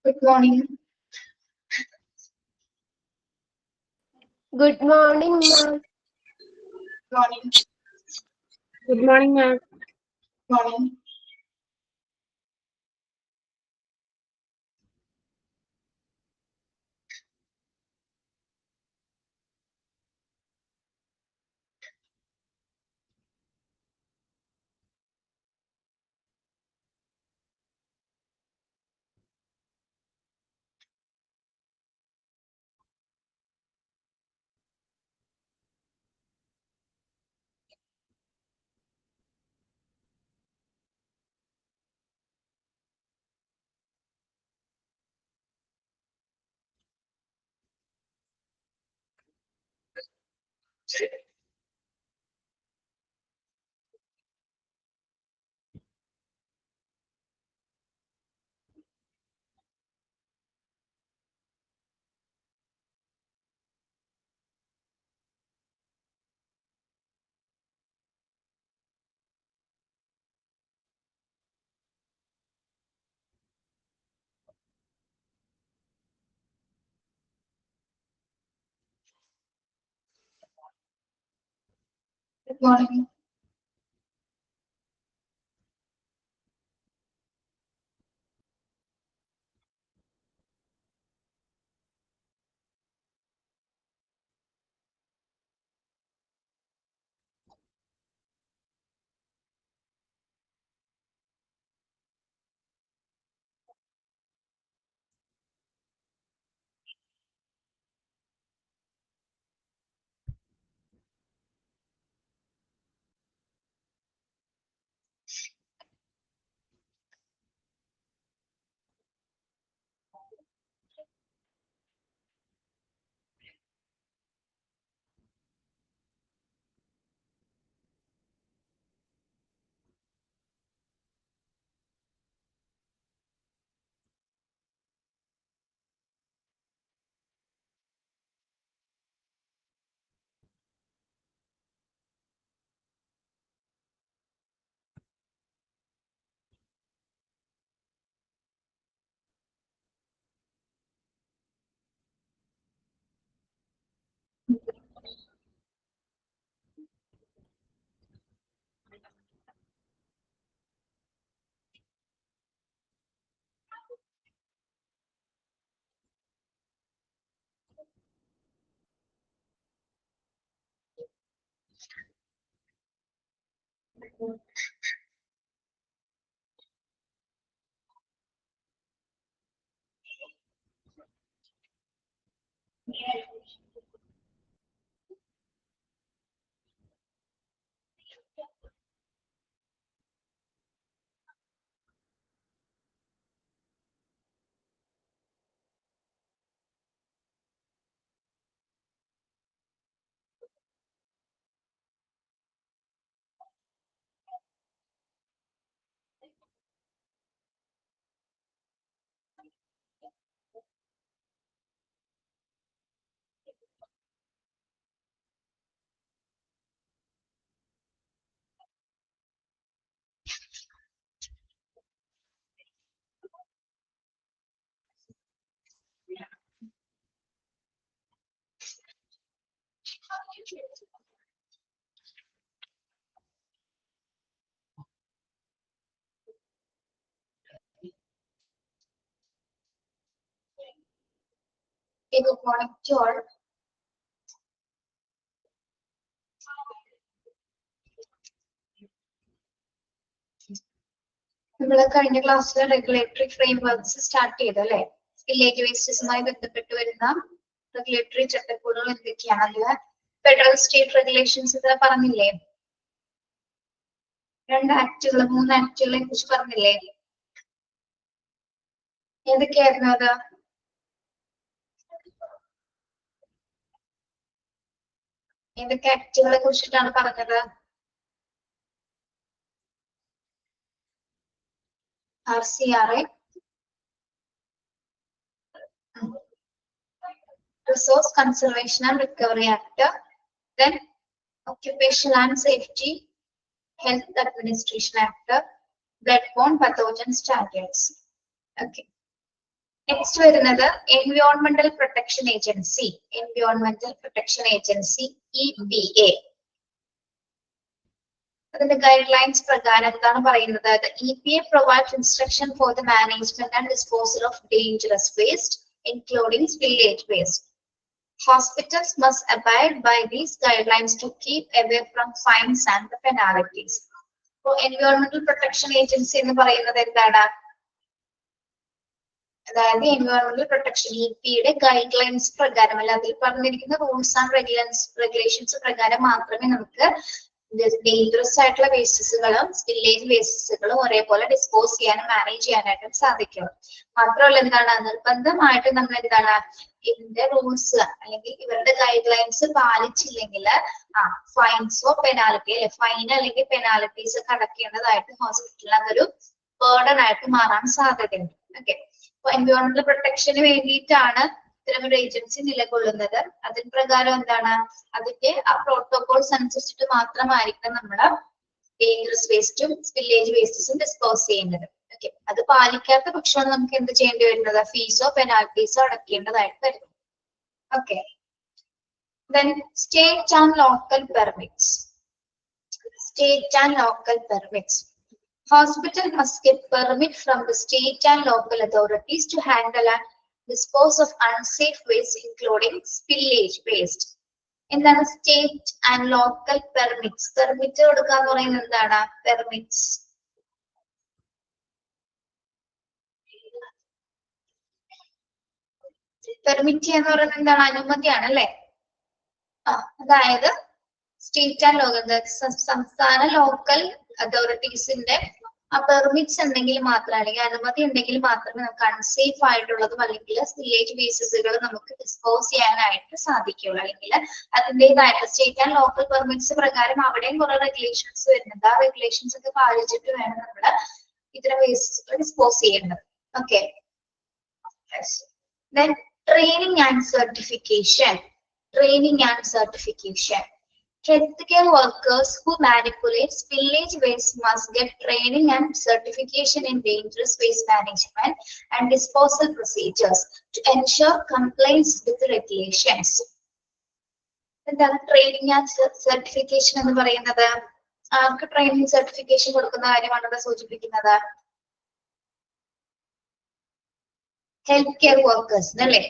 Good morning. Good morning, ma'am. Morning. Good morning, ma'am. Morning. Good morning. Okay, good morning to all. നമ്മൾ കഴിഞ്ഞ ക്ലാസ്സിൽ regulatory ഫ്രെയിംവർക്ക്സ് start ചെയ്തു അല്ലെ? Village വേസ്റ്റസുമായി ബന്ധപ്പെട്ട് വരുന്ന റെഗുലേറ്ററി ചട്ടക്കൂടുകൾ എന്തൊക്കെയാണ്? അതില് ഫെഡറൽ സ്റ്റേറ്റ് റെഗുലേഷൻസ് ഇത് പറഞ്ഞില്ലേ? 2 ആക്ടുകൾ 3 ആക്ടുകളെ കുറിച്ച് പറഞ്ഞില്ലേ? ഏതൊക്കെയായിരുന്നു അത്? ഏതൊക്കെ ആക്ടുകളെ കുറിച്ചിട്ടാണ് പറഞ്ഞത്? RCRA, Resource Conservation and Recovery Act, then Occupational and Safety Health Administration Act, Bloodborne Pathogen Standards. Okay. Next വരുന്നത് എൻവയോൺമെന്റൽ പ്രൊട്ടക്ഷൻ ഏജൻസി. എൻവയോൺമെന്റൽ പ്രൊട്ടക്ഷൻ ഏജൻസി EPA. അതിന്റെ ഗൈഡ് ലൈൻസ് പ്രകാരം എന്താണ് പറയുന്നത്? EPA provides instruction for the management and disposal of dangerous waste, including spillage waste. Hospitals must abide by these guidelines to keep away from fines and the penalties. So, Environmental Protection Agency എന്ന് പറയുന്നത് എന്താണ്? അതായത് എൻവയോൺമെന്റൽ protection EPA guide lines പ്രകാരം അല്ല, അതിൽ പറഞ്ഞിരിക്കുന്ന rules and regulations പ്രകാരം മാത്രമേ നമുക്ക് ഡേഞ്ചറസ് ആയിട്ടുള്ള വേസ്റ്റസുകളും സ്പില്ലേജ് വേസ്റ്റസുകളും ഒരേപോലെ ഡിസ്പോസ് ചെയ്യാനും മാനേജ് ചെയ്യാനായിട്ടും സാധിക്കും. മാത്രമല്ല എന്താണ്, നിർബന്ധമായിട്ട് നമ്മൾ എന്താണ് ഇതിന്റെ റൂൾസ് അല്ലെങ്കിൽ ഇവരുടെ ഗൈഡ് ലൈൻസ് പാലിച്ചില്ലെങ്കിൽ ഫൈൻസോ പെനാൽറ്റി അല്ലെ ഫൈൻ അല്ലെങ്കിൽ പെനാൽറ്റീസ് ഒക്കെ അടക്കേണ്ടതായിട്ട് ഹോസ്പിറ്റലിൽ അതൊരു ബേർഡൻ ആയിട്ട് മാറാൻ സാധ്യതയുണ്ട്. ഓക്കെ, അപ്പൊ എൻവയോൺമെന്റൽ പ്രൊട്ടക്ഷന് വേണ്ടിയിട്ടാണ് ഇത്തരമൊരു ഏജൻസി നിലകൊള്ളുന്നത്. അതിന് പ്രകാരം എന്താണ്, അതിന്റെ ആ പ്രോട്ടോകോൾസ് അനുസരിച്ചിട്ട് മാത്രമായിരിക്കും നമ്മൾ ഡേഞ്ചറസ് വേസ്റ്റും സ്പില്ലേജ് വേസ്റ്റസും ഡിസ്പോസ് ചെയ്യുന്നത്. ഓക്കെ, അത് പാലിക്കാത്ത പക്ഷമാണ് നമുക്ക് എന്ത് ചെയ്യേണ്ടി വരുന്നത്? ഫീസോ പെനാൽറ്റീസോ അടക്കേണ്ടതായിട്ട് വരുന്നു. Okay, then state and local permits. State and local permits. Hospital must get permit from the state and local authorities to handle and dispose of unsafe waste, including spillage waste. എന്താണ് state and local permits? Permit കൊടുക്കുക എന്ന് പറയുന്നത് എന്താണ്? Permits permit എന്ന് പറയുന്നത് എന്താണ്? അനുമതിയാണ് അല്ലെ? അതായത് സ്റ്റേറ്റ് ആൻഡ് ലോക്കൽ സംസ്ഥാന ലോക്കൽ അതോറിറ്റീസിന്റെ ആ പെർമിറ്റ്സ് ഉണ്ടെങ്കിൽ മാത്രം അല്ലെങ്കിൽ അനുമതി ഉണ്ടെങ്കിൽ മാത്രമേ നമുക്ക് അൺസേഫ് ആയിട്ടുള്ളതും അല്ലെങ്കിൽ സ്പില്ലേജ് വേസ്റ്റസുകൾ നമുക്ക് ഡിസ്പോസ് ചെയ്യാനായിട്ട് സാധിക്കുള്ളൂ. അല്ലെങ്കിൽ അതിൻ്റെതായിട്ടുള്ള സ്റ്റേറ്റ് ആൻഡ് ലോക്കൽ പെർമിറ്റ്സ് പ്രകാരം അവിടെയും കുറെ റെഗുലേഷൻസ് വരുന്നുണ്ട്. ആ റെഗുലേഷൻസ് ഒക്കെ പാലിച്ചിട്ട് വേണം നമ്മൾ ഇത്തരം വേസ്റ്റസുകൾ ഡിസ്പോസ് ചെയ്യേണ്ടത്. Okay, then training and certification. Training and certification. Healthcare workers who manipulate spillage waste must get training and certification in dangerous waste management and disposal procedures to ensure compliance with the regulations. എന്താണ് training and certification എന്ന് പറയുന്നത്? ആർക്ക് training certification കൊടുക്കുന്ന കാര്യമാണ് അത് സൂചിപ്പിക്കുന്നത്? Health care workers അല്ലേ?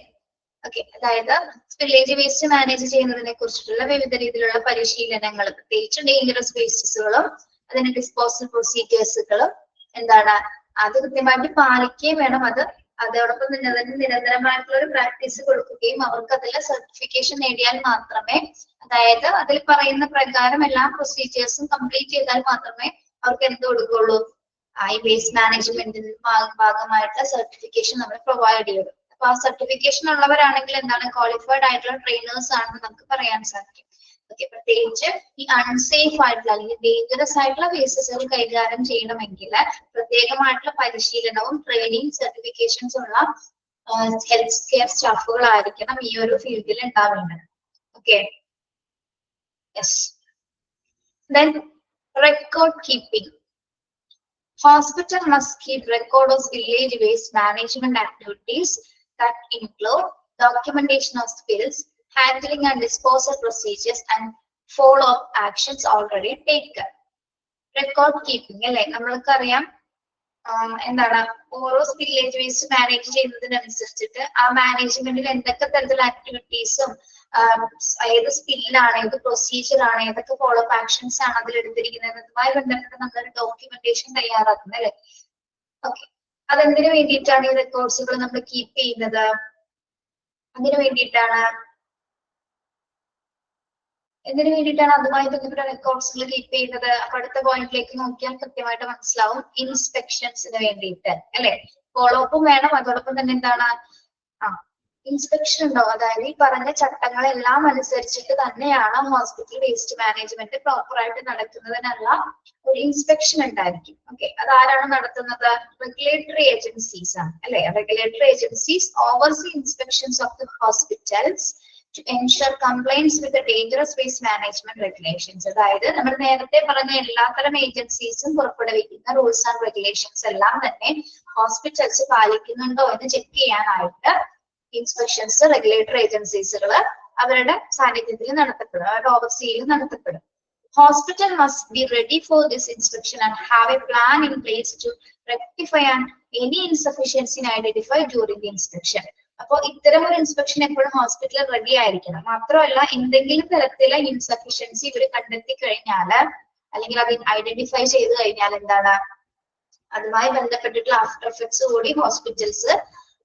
Okay, അതായത് spillage waste manage ചെയ്യുന്നതിനെ കുറിച്ചിട്ടുള്ള വിവിധ രീതിയിലുള്ള പരിശീലനങ്ങൾ, പ്രത്യേകിച്ച് ഡേഞ്ചറസ് വേസ്റ്റസുകളും അതിന്റെ ഡിസ്പോസൽ പ്രൊസീജിയേഴ്സുകളും എന്താണ് അത് കൃത്യമായിട്ട് പാലിക്കുകയും വേണം. അതോടൊപ്പം തന്നെ അതിന് നിരന്തരമായിട്ടുള്ള ഒരു പ്രാക്ടീസ് കൊടുക്കുകയും അവർക്ക് അതിൽ സർട്ടിഫിക്കേഷൻ നേടിയാൽ മാത്രമേ, അതായത് അതിൽ പറയുന്ന പ്രകാരം എല്ലാ പ്രൊസീജിയേഴ്സും കംപ്ലീറ്റ് ചെയ്താൽ മാത്രമേ അവർക്ക് എന്ത് കൊടുക്കുള്ളൂ? ഈ വേസ്റ്റ് മാനേജ്മെന്റിന്റെ ഭാഗമായിട്ടുള്ള സർട്ടിഫിക്കേഷൻ നമ്മൾ പ്രൊവൈഡ് ചെയ്യും. അപ്പൊ ആ സർട്ടിഫിക്കേഷൻ ഉള്ളവരാണെങ്കിൽ എന്താണ് ക്വാളിഫൈഡ് ആയിട്ടുള്ള ട്രെയിനേഴ്സ് ആണെന്ന് നമുക്ക് പറയാൻ സാധിക്കും. ഓക്കെ, പ്രത്യേകിച്ച് ഈ അൺസേഫ് ആയിട്ടുള്ള അല്ലെങ്കിൽ ഡേഞ്ചറസ് ആയിട്ടുള്ള വേസ്റ്റസുകൾ കൈകാര്യം ചെയ്യണമെങ്കിൽ പ്രത്യേകമായിട്ടുള്ള പരിശീലനവും ട്രെയിനിങ് സർട്ടിഫിക്കേഷൻസ് ഉള്ള ഹെൽത്ത് കെയർ സ്റ്റാഫുകളായിരിക്കണം ഈ ഒരു ഫീൽഡിൽ ഉണ്ടാവേണ്ടത്. Okay, yes. Then record keeping. Hospital must keep record of village waste management activities that include documentation of spills, handling and disposal procedures, and follow-up actions already taken. Record keeping അല്ലെ? നമ്മൾക്കറിയാം എന്താണ് ഓരോ spillage waste manage ചെയ്യുന്നതിനനുസരിച്ചിട്ട് ആ മാനേജ്മെന്റിൽ എന്തൊക്കെ തരത്തിലുള്ള ആക്ടിവിറ്റീസും ഏത് സ്കില്ലാണ്, ഏത് പ്രൊസീജിയർ ആണ്, ഏതൊക്കെ ഫോളോ അപ്പ് ആക്ഷൻസ് ആണ് അതിൽ എടുത്തിരിക്കുന്നതുമായി ബന്ധപ്പെട്ട് നമ്മളൊരു ഡോക്യുമെന്റേഷൻ തയ്യാറാക്കുന്നത് അല്ലെ? ഓക്കെ, അതെന്തിനു വേണ്ടിയിട്ടാണ് ഈ റെക്കോർഡ്സുകൾ നമ്മൾ കീപ്പ് ചെയ്യുന്നത്? അതിനു വേണ്ടിയിട്ടാണ് അതുമായി ബന്ധപ്പെട്ട റെക്കോർഡ്സുകൾ കീപ്പ് ചെയ്യുന്നത്? അപ്പൊ അടുത്ത പോയിന്റിലേക്ക് നോക്കിയാൽ കൃത്യമായിട്ട് മനസ്സിലാവും. ഇൻസ്പെക്ഷൻസിന് വേണ്ടിയിട്ട് അല്ലെ? ഫോളോ അപ്പും വേണം, അതോടൊപ്പം തന്നെ എന്താണ് ഇൻസ്പെക്ഷൻ ഉണ്ടാവും. അതായത് ഈ പറഞ്ഞ ചട്ടങ്ങളെല്ലാം അനുസരിച്ചിട്ട് തന്നെയാണ് ഹോസ്പിറ്റൽ വേസ്റ്റ് മാനേജ്മെന്റ് പ്രോപ്പർ ആയിട്ട് നടക്കുന്നതിനുള്ള ഒരു ഇൻസ്പെക്ഷൻ ഉണ്ടായിരിക്കും. ഓക്കെ, അതാരാണ് നടത്തുന്നത്? റെഗുലേറ്ററി ഏജൻസീസ് ആണ് അല്ലെ? Regulatory agencies oversee inspections of the hospitals to ensure compliance with the dangerous waste management regulations. അതായത് നമ്മൾ നേരത്തെ പറഞ്ഞ എല്ലാത്തരം ഏജൻസീസും പുറപ്പെടുവിക്കുന്ന റൂൾസ് ആൻഡ് റെഗുലേഷൻസ് എല്ലാം തന്നെ ഹോസ്പിറ്റൽസ് പാലിക്കുന്നുണ്ടോ എന്ന് ചെക്ക് ചെയ്യാനായിട്ട് ഇൻസ്പെക്ഷൻസ് റെഗുലേറ്ററി ഏജൻസീസുകൾ അവരുടെ സാന്നിധ്യത്തിൽ നടത്തപ്പെടും, അവരുടെ ഓവർസീയിൽ നടത്തപ്പെടും. Hospital must be ready for this inspection and have a plan in place to rectify any insufficiency identified during the inspection. അപ്പോൾ ഇത്തരം ഒരു ഇൻസ്പെക്ഷൻ എപ്പോഴും ഹോസ്പിറ്റൽ റെഡി ആയിരിക്കണം. മാത്രമല്ല എന്തെങ്കിലും തരത്തിലെ ഇൻസഫിഷ്യൻസി ഇവർ കണ്ടെത്തി കഴിഞ്ഞാൽ അല്ലെങ്കിൽ അത് ഐഡന്റിഫൈ ചെയ്ത് കഴിഞ്ഞാൽ എന്താണ് അതുമായി ബന്ധപ്പെട്ടിട്ടുള്ള ആഫ്റ്റർ എഫക്ട്സ് കൂടി ഹോസ്പിറ്റൽസ്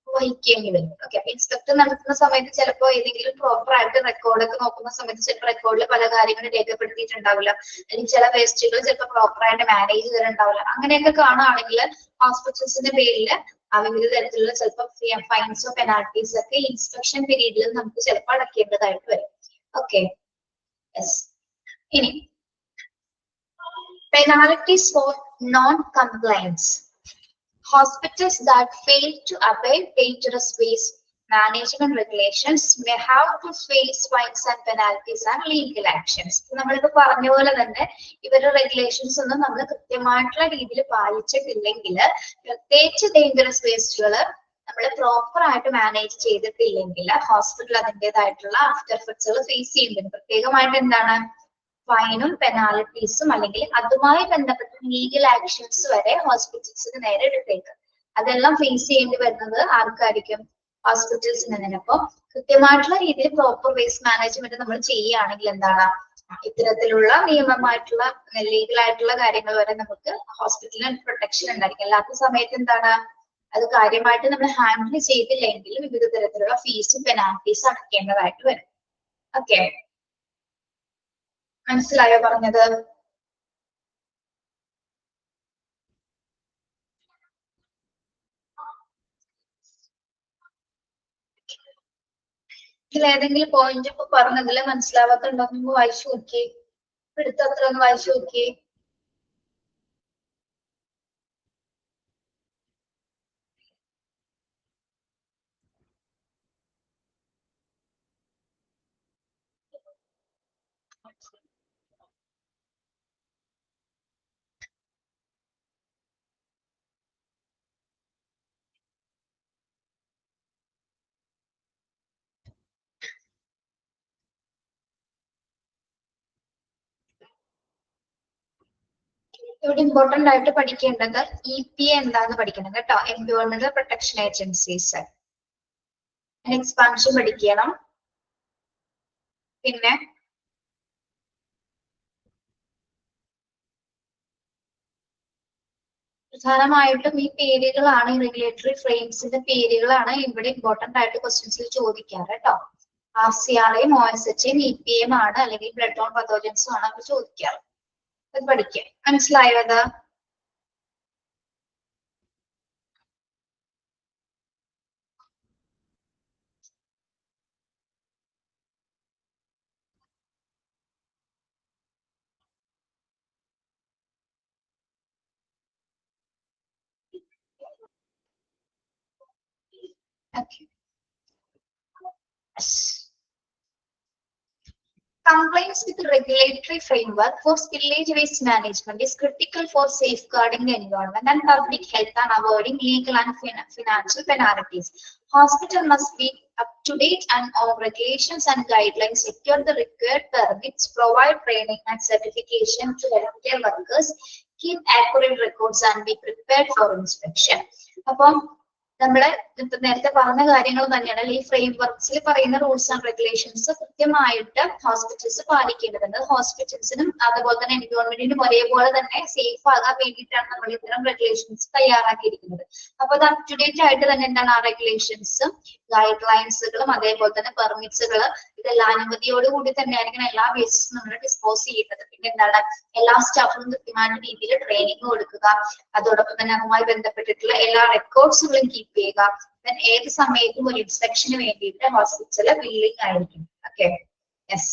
വഹിക്കേണ്ടി വരും. ഓക്കെ, അപ്പൊ ഇൻസ്പെക്ടർ നടത്തുന്ന സമയത്ത് ചിലപ്പോൾ ഏതെങ്കിലും പ്രോപ്പർ ആയിട്ട് റെക്കോർഡൊക്കെ നോക്കുന്ന സമയത്ത് ചിലപ്പോൾ റെക്കോർഡിൽ പല കാര്യങ്ങളും രേഖപ്പെടുത്തിയിട്ടുണ്ടാവില്ല, അല്ലെങ്കിൽ ചില വേസ്റ്റുകൾ ചിലപ്പോൾ പ്രോപ്പർ ആയിട്ട് മാനേജ് ചെയ്തിട്ടുണ്ടാവില്ല. അങ്ങനെയൊക്കെ കാണുകയാണെങ്കിൽ ഹോസ്പിറ്റൽസിന്റെ പേരിൽ വിവിധ തരത്തിലുള്ള ചിലപ്പോൾ ഫൈൻസോ പെനാൽറ്റീസ് ഒക്കെ ഇൻസ്പെക്ഷൻ പീരീഡിൽ നമുക്ക് ചിലപ്പോൾ അടയ്ക്കേണ്ടതായിട്ട് വരും. Okay, yes. ഇനി penalties for non compliance. Hospitals that fail to obey dangerous waste management regulations may have to face fines and penalties and legal actions. നമ്മളിപ്പോ പറഞ്ഞ പോലെ തന്നെ ഇവരുടെ റെഗുലേഷൻസ് ഒന്നും നമ്മൾ കൃത്യമായിട്ടുള്ള രീതിയിൽ പാലിച്ചിട്ടില്ലെങ്കിൽ, പ്രത്യേകിച്ച് ഡേഞ്ചറസ് വേസ്റ്റുകൾ നമ്മൾ പ്രോപ്പർ ആയിട്ട് മാനേജ് ചെയ്തിട്ടില്ലെങ്കിൽ ഹോസ്പിറ്റൽ അതിൻ്റെതായിട്ടുള്ള ആഫ്റ്റർ എഫക്ട്സുകൾ ഫേസ് ചെയ്യുന്നുണ്ട്. പ്രത്യേകമായിട്ട് എന്താണ് ഫൈനും പെനാൽറ്റീസും അല്ലെങ്കിൽ അതുമായി ബന്ധപ്പെട്ട ലീഗൽ ആക്ഷൻസ് വരെ ഹോസ്പിറ്റൽസിന് നേരെ എടുത്തേക്ക്. അതെല്ലാം ഫേസ് ചെയ്യേണ്ടി വരുന്നത് ആർക്കായിരിക്കും? ഹോസ്പിറ്റൽസിന് തന്നെ. അപ്പൊ കൃത്യമായിട്ടുള്ള രീതിയിൽ പ്രോപ്പർ വേസ്റ്റ് മാനേജ്മെന്റ് നമ്മൾ ചെയ്യുകയാണെങ്കിൽ എന്താണ് ഇത്തരത്തിലുള്ള നിയമമായിട്ടുള്ള ലീഗൽ ആയിട്ടുള്ള കാര്യങ്ങൾ വരെ നമുക്ക് ഹോസ്പിറ്റലിന് പ്രൊട്ടക്ഷൻ ഉണ്ടായിരിക്കും. അല്ലാത്ത സമയത്ത് എന്താണ് അത് കാര്യമായിട്ട് നമ്മൾ ഹാൻഡിൽ ചെയ്തില്ലെങ്കിൽ വിവിധ തരത്തിലുള്ള ഫീസും പെനാൽറ്റീസും അടയ്ക്കേണ്ടതായിട്ട് വരും. ഓക്കെ, മനസ്സിലായോ പറഞ്ഞത്? ഇതിൽ ഏതെങ്കിലും പോയിന്റ് ഇപ്പൊ പറഞ്ഞതിൽ മനസ്സിലാവാത്തുണ്ടോ? നിങ്ങൾ വായിച്ചു നോക്കിയേ, എടുത്തത്ര ഒന്ന് വായിച്ചു നോക്കിയേ. ഇവിടെ ഇമ്പോർട്ടന്റ് ആയിട്ട് പഠിക്കേണ്ടത് EPA എന്താന്ന് പഠിക്കണം കേട്ടോ, എൻവയോൺമെന്റൽ പ്രൊട്ടക്ഷൻ ഏജൻസീസ്. എക്സ്പാൻഷൻ പഠിക്കണം. പിന്നെ പ്രധാനമായിട്ടും ഈ പേരുകളാണ്, ഈ റെഗുലേറ്ററി ഫ്രെയിംസിന്റെ പേരുകളാണ് ഇവിടെ ഇമ്പോർട്ടന്റ് ആയിട്ട് ക്വസ്റ്റ്യൻസിൽ ചോദിക്കാറ് കേട്ടോ. RCRയും OSHയും EPAയും ആണ്, അല്ലെങ്കിൽ ബ്ലഡ് ബോൺ പത്തോജൻസും ആണ് അവർ ചോദിക്കാറ്. അത് പഠിക്കാം. മനസ്സിലായോ അത്? Okay. Yes. Compliance with the regulatory framework for spillage waste management is critical for safeguarding the environment and public health and avoiding legal and financial penalties. Hospital must be up to date and all regulations and guidelines, secure the required permits, provide training and certification to healthcare workers, keep accurate records and be prepared for inspection. Upon നമ്മള് നേരത്തെ പറഞ്ഞ കാര്യങ്ങൾ തന്നെയാണ് ഈ frame വർക്ക്സിൽ പറയുന്ന rules and regulations കൃത്യമായിട്ട് hospitals പാലിക്കേണ്ടതുണ്ട്. ഹോസ്പിറ്റൽസിനും അതുപോലെ തന്നെ എൻവയോൺമെന്റിനും ഒരേപോലെ തന്നെ സേഫ് ആകാൻ വേണ്ടിയിട്ടാണ് നമ്മൾ ഇത്തരം റെഗുലേഷൻസ് തയ്യാറാക്കിയിരിക്കുന്നത്. അപ്പൊ അത് അപ് ടു ഡേറ്റ് ആയിട്ട് തന്നെ എന്താണ് ആ റെഗുലേഷൻസും ഗൈഡ് ലൈൻസുകളും അതേപോലെ തന്നെ പെർമിറ്റ്സുകൾ ഇതെല്ലാം അനുമതിയോടുകൂടി തന്നെ ആയിരിക്കണം എല്ലാ വേസ്റ്റസും നമ്മൾ ഡിസ്പോസ് ചെയ്യുന്നത്. പിന്നെ എന്താണ് എല്ലാ സ്റ്റാഫിനും കൃത്യമായ രീതിയിൽ ട്രെയിനിങ് കൊടുക്കുക, അതോടൊപ്പം തന്നെ അതുമായി ബന്ധപ്പെട്ടിട്ടുള്ള എല്ലാ റെക്കോർഡ്സുകളും കീപ്പ് ചെയ്യുക. ഏത് സമയത്തും ഒരു ഇൻസ്പെക്ഷന് വേണ്ടിയിട്ട് ഹോസ്പിറ്റല് ബില്ലിംഗ് ആയിരിക്കും. Okay, yes.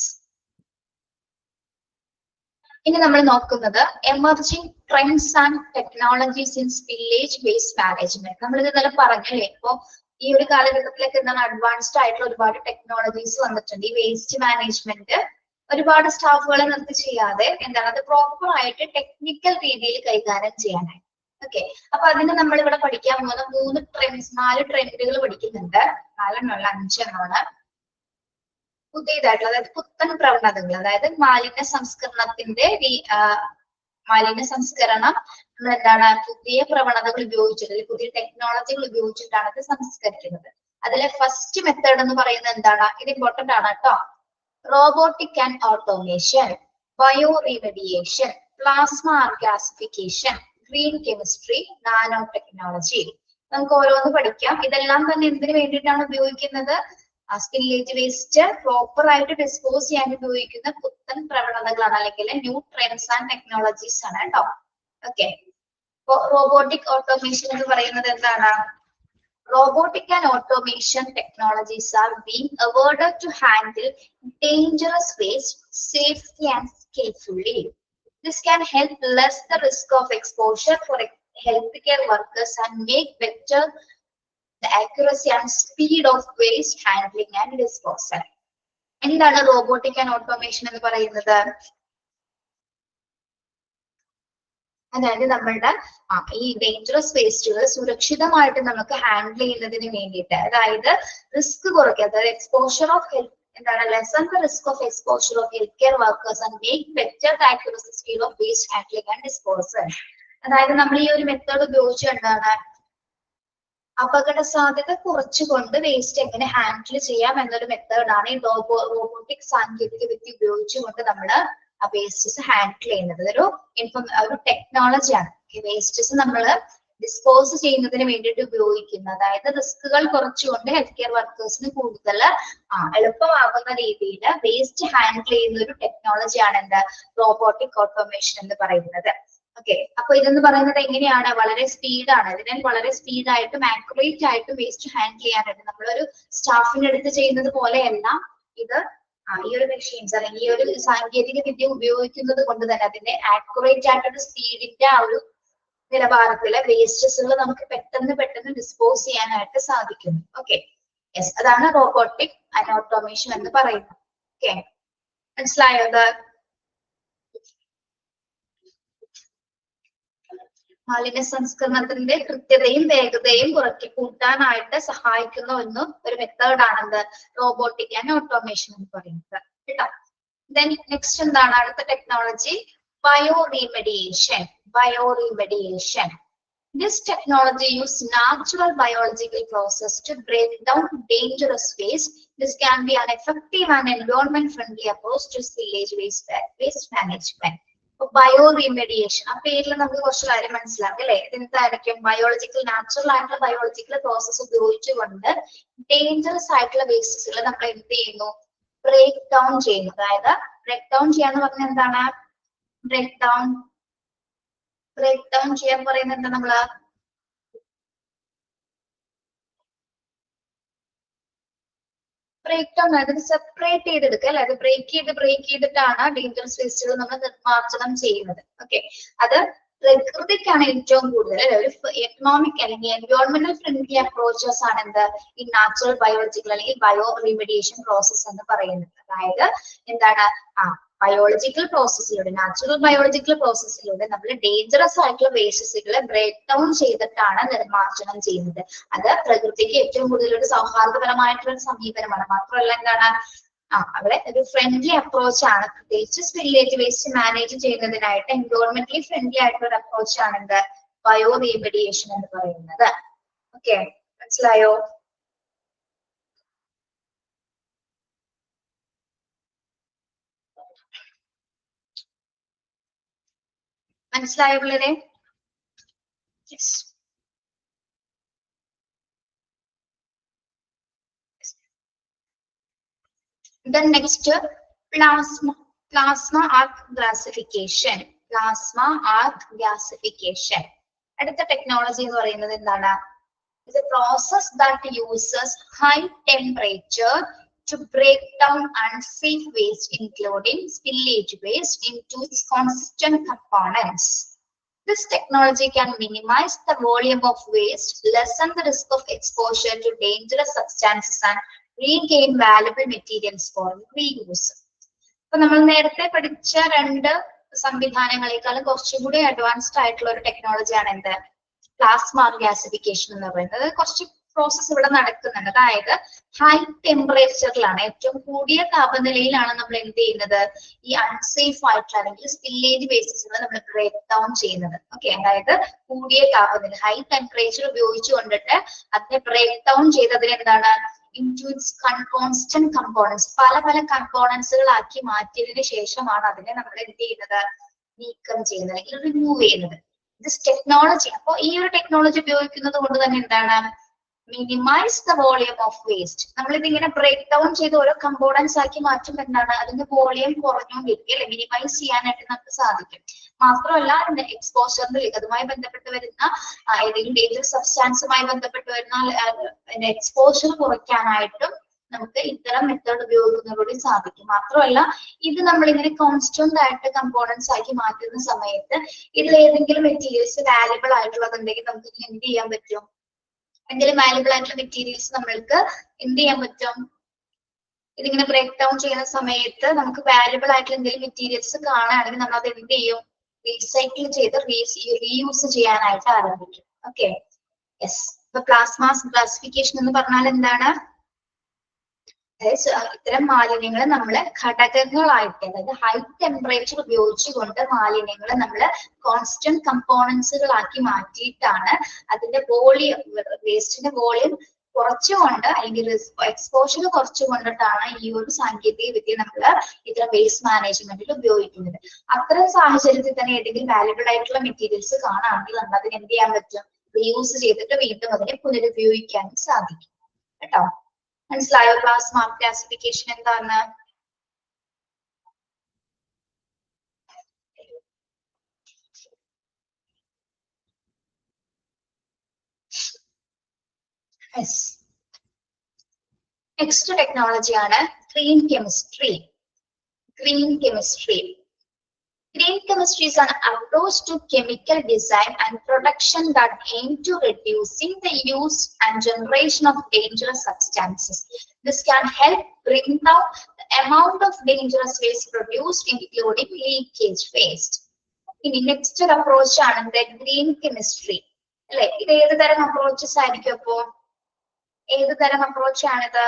ഇനി നമ്മൾ നോക്കുന്നത് emerging trends and technologies in spillage waste management. നമ്മൾ ഇന്നലെ പറഞ്ഞല്ലേ, ഇപ്പോ ഈ ഒരു കാലഘട്ടത്തിലേക്ക് എന്താണ് അഡ്വാൻസ്ഡ് ആയിട്ടുള്ള ഒരുപാട് ടെക്നോളജീസ് വന്നിട്ടുണ്ട്. ഈ വേസ്റ്റ് മാനേജ്മെന്റ് ഒരുപാട് സ്റ്റാഫുകളെ നിർത്തി ചെയ്യാതെ എന്താണ് അത് പ്രോപ്പർ ആയിട്ട് ടെക്നിക്കൽ രീതിയിൽ കൈകാര്യം ചെയ്യാനായി. ഓക്കെ, അപ്പൊ അതിന് നമ്മൾ ഇവിടെ പഠിക്കാൻ പോകുന്ന 4 ട്രെൻഡുകൾ പഠിക്കുന്നുണ്ട്. 5 പുതിയതായിട്ടുള്ള, അതായത് പുത്തൻ പ്രവണതകൾ, അതായത് മാലിന്യ സംസ്കരണം നമ്മൾ എന്താണ് പുതിയ പ്രവണതകൾ ഉപയോഗിച്ചിട്ട് അല്ലെങ്കിൽ പുതിയ ടെക്നോളജികൾ ഉപയോഗിച്ചിട്ടാണ് ഇത് സംസ്കരിക്കുന്നത്. അതിലെ ഫസ്റ്റ് മെത്തേഡ് എന്ന് പറയുന്നത് എന്താണ്? ഇത് ഇമ്പോർട്ടന്റ് ആണ് കേട്ടോ. Robotic and automation, bioremediation, plasma gasification, green chemistry, nanotechnology. നമുക്ക് ഓരോന്ന് പഠിക്കാം. ഇതെല്ലാം തന്നെ എന്തിനു വേണ്ടിയിട്ടാണ് ഉപയോഗിക്കുന്നത്? സ്പില്ലേജ് വേസ്റ്റ് പ്രോപ്പർ ആയിട്ട് ഡിസ്പോസ് ചെയ്യാൻ ഉപയോഗിക്കുന്ന പുത്തൻ പ്രവണതകളാണ്, അല്ലെങ്കിൽ ന്യൂ ട്രെൻഡ്സ് ആൻഡ് ടെക്നോളജീസ് ആണ് കേട്ടോ. ഓക്കെ, റോബോട്ടിക് ഓട്ടോമേഷൻ എന്ന് പറയുന്നത് എന്താണ്? Robotic and automation technologies are being awarded to handle dangerous waste safely and skillfully. This can help less the risk of exposure for healthcare workers and make better the accuracy and speed of waste handling and disposal. എന്താണ് robotic and automation എന്ന് പറയുന്നത്? അതായത് നമ്മളുടെ ഈ dangerous വേസ്റ്റുകൾ സുരക്ഷിതമായിട്ട് നമുക്ക് handle ചെയ്യുന്നതിന് വേണ്ടിയിട്ട്, അതായത് റിസ്ക് കുറയ്ക്കുക, അതായത് എക്സ്പോഷർ ഓഫ് ഹെൽത്ത് എന്താണ് lesson the risk of exposure of health care workers and make better the accuracy speed of waste handling and disposal. അതായത് നമ്മൾ ഈ ഒരു മെത്തേഡ് ഉപയോഗിച്ച് എന്താണ് അപകട സാധ്യത കുറച്ചുകൊണ്ട് വേസ്റ്റ് എങ്ങനെ ഹാൻഡിൽ ചെയ്യാം എന്നൊരു മെത്തേഡാണ് ഈ റോബോട്ടിക് സാങ്കേതിക വിദ്യ ഉപയോഗിച്ചുകൊണ്ട് നമ്മൾ ആ വേസ്റ്റസ് ഹാൻഡിൽ ചെയ്യുന്നത്. ഒരു ടെക്നോളജിയാണ്. ഈ വേസ്റ്റസ് നമ്മൾ ഡിസ്പോസ് ചെയ്യുന്നതിന് വേണ്ടിയിട്ട് ഉപയോഗിക്കുന്നത്. അതായത് റിസ്കുകൾ കുറച്ചുകൊണ്ട് ഹെൽത്ത് കെയർ വർക്കേഴ്സിന് കൂടുതൽ എളുപ്പമാകുന്ന രീതിയിൽ വേസ്റ്റ് ഹാൻഡിൽ ചെയ്യുന്ന ഒരു ടെക്നോളജിയാണ് എന്ത് റോബോട്ടിക് ഓട്ടോമേഷൻ എന്ന് പറയുന്നത്. ഓക്കെ, അപ്പൊ ഇതെന്ന് പറയുന്നത് എങ്ങനെയാണ്? വളരെ സ്പീഡാണ്. ഇതിനെ വളരെ സ്പീഡായിട്ടും ആക്യുറേറ്റ് ആയിട്ടും വേസ്റ്റ് ഹാൻഡിൽ ചെയ്യാനായിട്ട് നമ്മളൊരു സ്റ്റാഫിന്റെ അടുത്ത് ചെയ്യുന്നത് പോലെയല്ല ഇത് ഈ ഒരു മെഷീൻസ് അല്ലെങ്കിൽ ഈ ഒരു സാങ്കേതിക വിദ്യ ഉപയോഗിക്കുന്നത് കൊണ്ട് തന്നെ അതിന്റെ ആക്യുറേറ്റ് ആയിട്ടൊരു സ്പീഡിന്റെ ആ ഒരു നിലവാരത്തിലെ വേസ്റ്റസുകൾ നമുക്ക് പെട്ടെന്ന് ഡിസ്പോസ് ചെയ്യാനായിട്ട് സാധിക്കുന്നു. ഓക്കെ, യെസ്, അതാണ് റോബോട്ടിക് ആൻഡ് ഓട്ടോമേഷൻ എന്ന് പറയുന്നത്. ഓക്കെ, മനസ്സിലായോ? മാലിന്യ സംസ്കരണത്തിന്റെ കൃത്യതയും വേഗതയും കൂട്ടാനായിട്ട് സഹായിക്കുന്ന ഒരു മെത്തേഡാണെന്ത് റോബോട്ടിക് ആൻഡ് ഓട്ടോമേഷൻ എന്ന് പറയുന്നത് കേട്ടോ. ദെൻ നെക്സ്റ്റ് എന്താണ് അടുത്ത technology? Bioremediation. This technology uses natural biological process to break down dangerous waste. This can be an effective and environment-friendly approach to spillage waste management. Bioremediation ആ പേരിൽ നമുക്ക് കുറച്ച് കാര്യം മനസ്സിലാക്കും അല്ലെ? എന്തായിരിക്കും? നാച്ചുറൽ ആയിട്ടുള്ള ബയോളജിക്കൽ പ്രോസസ് ഉപയോഗിച്ചുകൊണ്ട് ഡേഞ്ചറസ് ആയിട്ടുള്ള വേസ്റ്റസുകൾ നമ്മൾ എന്ത് ചെയ്യുന്നു? ബ്രേക്ക് ഡൗൺ ചെയ്യുന്നു. അതായത് ബ്രേക്ക് ഡൗൺ ചെയ്യാന്ന് പറഞ്ഞാൽ എന്താണ്? ബ്രേക്ക് ഡൗൺ ചെയ്യാൻ പറയുന്നത് എന്താ? നമ്മള് ബ്രേക്ക് ഡൗൺ അതിന് സെപ്പറേറ്റ് ചെയ്തെടുക്കുക അല്ലെ? അത് ബ്രേക്ക് ചെയ്തിട്ടാണ് ഡേഞ്ചറസ് വേസ്റ്റുകൾ നമ്മൾ നിർമ്മാർജ്ജനം ചെയ്യുന്നത്. ഓക്കെ, അത് പ്രകൃതിക്കാണ് ഏറ്റവും കൂടുതൽ അല്ലെ ഒരു എക്കണോമിക് അല്ലെങ്കിൽ എൻവയോൺമെന്റൽ ഫ്രണ്ട്ലി അപ്രോച്ചസ് ആണ് എന്ത് ഈ നാച്ചുറൽ ബയോളജിക്കൽ അല്ലെങ്കിൽ ബയോ റീമെഡിയേഷൻ പ്രോസസ് എന്ന് പറയുന്നത്. അതായത് എന്താണ് ബയോളജിക്കൽ പ്രോസസ്സിലൂടെ നാച്ചുറൽ ബയോളജിക്കൽ പ്രോസസ്സിലൂടെ നമ്മൾ ഡേഞ്ചറസ് ആയിട്ടുള്ള വേസ്റ്റസുകളെ ബ്രേക്ക് ഡൗൺ ചെയ്തിട്ടാണ് നിർമ്മാർജ്ജനം ചെയ്യുന്നത്. അത് പ്രകൃതിക്ക് ഏറ്റവും കൂടുതൽ ഒരു സൗഹാർദ്ദപരമായിട്ടുള്ള ഒരു സമീപനമാണ്. മാത്രമല്ല എന്താണ് അവിടെ ഒരു ഫ്രണ്ട്ലി അപ്രോച്ച് ആണ്. പ്രത്യേകിച്ച് സ്പില്ലേജ് വേസ്റ്റ് മാനേജ് ചെയ്യുന്നതിനായിട്ട് എൻവയോൺമെന്റലി ഫ്രണ്ട്ലി ആയിട്ടുള്ള ഒരു അപ്രോച്ച് ആണ് എന്ത് ബയോ റീമെഡിയേഷൻ എന്ന് പറയുന്നത്. ഓക്കെ, മനസ്സിലായോ? മനസ്സിലായോ പിള്ളേരെ? Then next, plasma arc gasification. അടുത്ത ടെക്നോളജി എന്ന് പറയുന്നത് എന്താണ്? It's a process that uses high temperature to break down unsafe waste, including spillage waste, into its consistent components. This technology can minimize the volume of waste, lessen the risk of exposure to dangerous substances, and regain valuable materials for reuse. അപ്പൊ നമ്മൾ നേരത്തെ പഠിച്ച രണ്ട് സംവിധാനങ്ങളെക്കാളും കുറച്ചും കൂടി advanced ആയിട്ടുള്ള ഒരു ടെക്നോളജിയാണ് എന്ത് പ്ലാസ്മ ഗ്യാസിഫിക്കേഷൻ എന്ന് പറയുന്നത്. കുറച്ച് പ്രോസസ് ഇവിടെ നടക്കുന്നുണ്ട്. അതായത് ഹൈ ടെമ്പറേച്ചറിലാണ്, ഏറ്റവും കൂടിയ താപനിലയിലാണ് നമ്മൾ എന്ത് ചെയ്യുന്നത്, ഈ അൺസേഫ് ആയിട്ടുള്ള അല്ലെങ്കിൽ സ്പില്ലേജ് ബേസിസിൽ നമ്മൾ ബ്രേക്ക് ഡൗൺ ചെയ്യുന്നത്. ഓക്കെ, അതായത് കൂടിയ താപനില ഹൈ ടെമ്പറേച്ചർ ഉപയോഗിച്ചു കൊണ്ടിട്ട് അതിനെ ബ്രേക്ക് ഡൗൺ ചെയ്തതിന് എന്താണ് into its constant components, പല പല കമ്പോണൻസുകളാക്കി മാറ്റിയതിനു ശേഷമാണ് അതിനെ നമ്മൾ എന്ത് ചെയ്യുന്നത്, നീക്കം ചെയ്യുന്നത് അല്ലെങ്കിൽ റിമൂവ് ചെയ്യുന്നത്. ദിസ് ടെക്നോളജി, അപ്പോൾ ഈ ഒരു ടെക്നോളജി ഉപയോഗിക്കുന്നത് കൊണ്ട് തന്നെ എന്താണ്, minimize the volume of waste. നമ്മൾ ഇതിങ്ങനെ ബ്രേക്ക് ഡൗൺ ചെയ്ത് ഓരോ കമ്പോണൻസ് ആക്കി മാറ്റുമ്പോൾ എന്താണ് അതിന്റെ വോളിയം കുറഞ്ഞുകൊണ്ടിരിക്കുക അല്ലെ, മിനിമൈസ് ചെയ്യാനായിട്ട് നമുക്ക് സാധിക്കും. മാത്രമല്ല എക്സ്പോഷറിന്റെ അതുമായി ബന്ധപ്പെട്ട് വരുന്ന ഏതെങ്കിലും ഡേഞ്ചറസ് സബ്സ്റ്റാൻസുമായി ബന്ധപ്പെട്ട് വരുന്ന എക്സ്പോഷർ കുറയ്ക്കാനായിട്ടും നമുക്ക് ഇത്തരം മെത്തേഡ് ഉപയോഗിക്കുന്നതിലൂടെ സാധിക്കും. മാത്രമല്ല ഇത് നമ്മളിങ്ങനെ കോൺസ്റ്റന്റ് ആയിട്ട് കമ്പോണൻസ് ആക്കി മാറ്റുന്ന സമയത്ത് ഇതിൽ ഏതെങ്കിലും മെറ്റീരിയൽസ് വാല്യുബിൾ ആയിട്ടുള്ളതുണ്ടെങ്കിൽ നമുക്ക് എന്ത് ചെയ്യാൻ പറ്റും, എന്തെങ്കിലും വാല്യുബിൾ ആയിട്ടുള്ള മെറ്റീരിയൽസ് നമ്മൾക്ക് എന്ത് ചെയ്യാൻ പറ്റും, ഇതിങ്ങനെ ബ്രേക്ക് ഡൗൺ ചെയ്യുന്ന സമയത്ത് നമുക്ക് വാല്യുബിൾ ആയിട്ടുള്ള എന്തെങ്കിലും മെറ്റീരിയൽസ് കാണുകയാണെങ്കിൽ നമ്മൾ അത് എന്ത് ചെയ്യും, റീസൈക്കിൾ ചെയ്ത് റീയൂസ് ചെയ്യാനായിട്ട് ആരംഭിക്കും. Okay, yes. ഇപ്പൊ പ്ലാസ്മ ഗ്യാസിഫിക്കേഷൻ എന്ന് പറഞ്ഞാൽ എന്താണ്, ഇത്തരം മാലിന്യങ്ങൾ നമ്മൾ ഘടകങ്ങളായിട്ട്, അതായത് ഹൈ ടെമ്പറേച്ചർ ഉപയോഗിച്ചുകൊണ്ട് മാലിന്യങ്ങൾ നമ്മൾ കോൺസ്റ്റന്റ് കമ്പോണൻസുകളാക്കി മാറ്റിയിട്ടാണ് അതിന്റെ വോളിയം, വേസ്റ്റിന്റെ വോളിയം കുറച്ചുകൊണ്ട് അല്ലെങ്കിൽ എക്സ്പോഷർ കുറച്ചുകൊണ്ടിട്ടാണ് ഈ ഒരു സാങ്കേതിക വിദ്യ നമ്മൾ ഇത്തരം വേസ്റ്റ് മാനേജ്മെന്റിൽ ഉപയോഗിക്കുന്നത്. അത്തരം സാഹചര്യത്തിൽ തന്നെ ഏതെങ്കിലും വാല്യുബിൾ ആയിട്ടുള്ള മെറ്റീരിയൽസ് കാണുകയാണെങ്കിൽ നമ്മൾ അതിന് എന്ത് ചെയ്യാൻ പറ്റും, റീയൂസ് ചെയ്തിട്ട് വീണ്ടും അതിനെ പുനരുപയോഗിക്കാൻ സാധിക്കും. കേട്ടോ, മനസ്സിലായോ പ്ലാസ്മ ഗ്യാസിഫിക്കേഷൻ എന്താണ്? നെക്സ്റ്റ് ടെക്നോളജിയാണ് green chemistry. Green chemistry. Green chemistry is an approach to chemical design and production that aim to reducing the use and generation of dangerous substances. This can help bring down the amount of dangerous waste produced, including leakage waste. ഇനി next ഒരു approach ആണ് green chemistry അല്ലെ. ഇത് ഏത് തരം approaches ആയിരിക്കും? അപ്പോ ഏത് തരം അപ്രോച്ച് ആണിത്?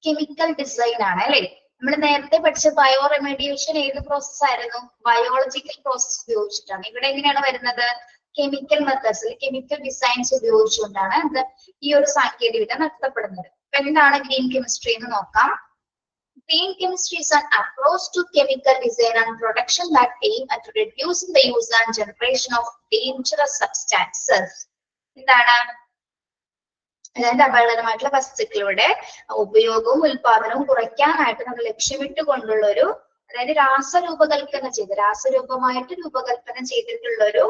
കെമിക്കൽ ഡിസൈൻ ആണ് അല്ലെ. നമ്മൾ നേരത്തെ പഠിച്ച ബയോ റെമഡിയേഷൻ ഏത് പ്രോസസ് ആയിരുന്നു? ബയോളജിക്കൽ പ്രോസസ് ഉപയോഗിച്ചിട്ടാണ്. ഇവിടെ എങ്ങനെയാണ് വരുന്നത്? കെമിക്കൽ മെത്തേഡ്സ്, കെമിക്കൽ ഡിസൈൻസ് ഉപയോഗിച്ചുകൊണ്ടാണ് ഈ ഒരു സാങ്കേതികത നടത്തപ്പെടുന്നത്. എന്താണ് ഗ്രീൻ കെമിസ്ട്രി എന്ന് നോക്കാം. Green chemistry is an approach to chemical design and production that aim at reducing the use and generation of dangerous substances. എന്താണ്? അതായത് അപകടകരമായിട്ടുള്ള വസ്തുക്കളുടെ ഉപയോഗവും ഉൽപാദനവും കുറയ്ക്കാനായിട്ട് നമ്മൾ ലക്ഷ്യമിട്ട് കൊണ്ടുള്ള ഒരു, അതായത് രാസരൂപമായിട്ട് രൂപകൽപ്പന ചെയ്തിട്ടുള്ള ഒരു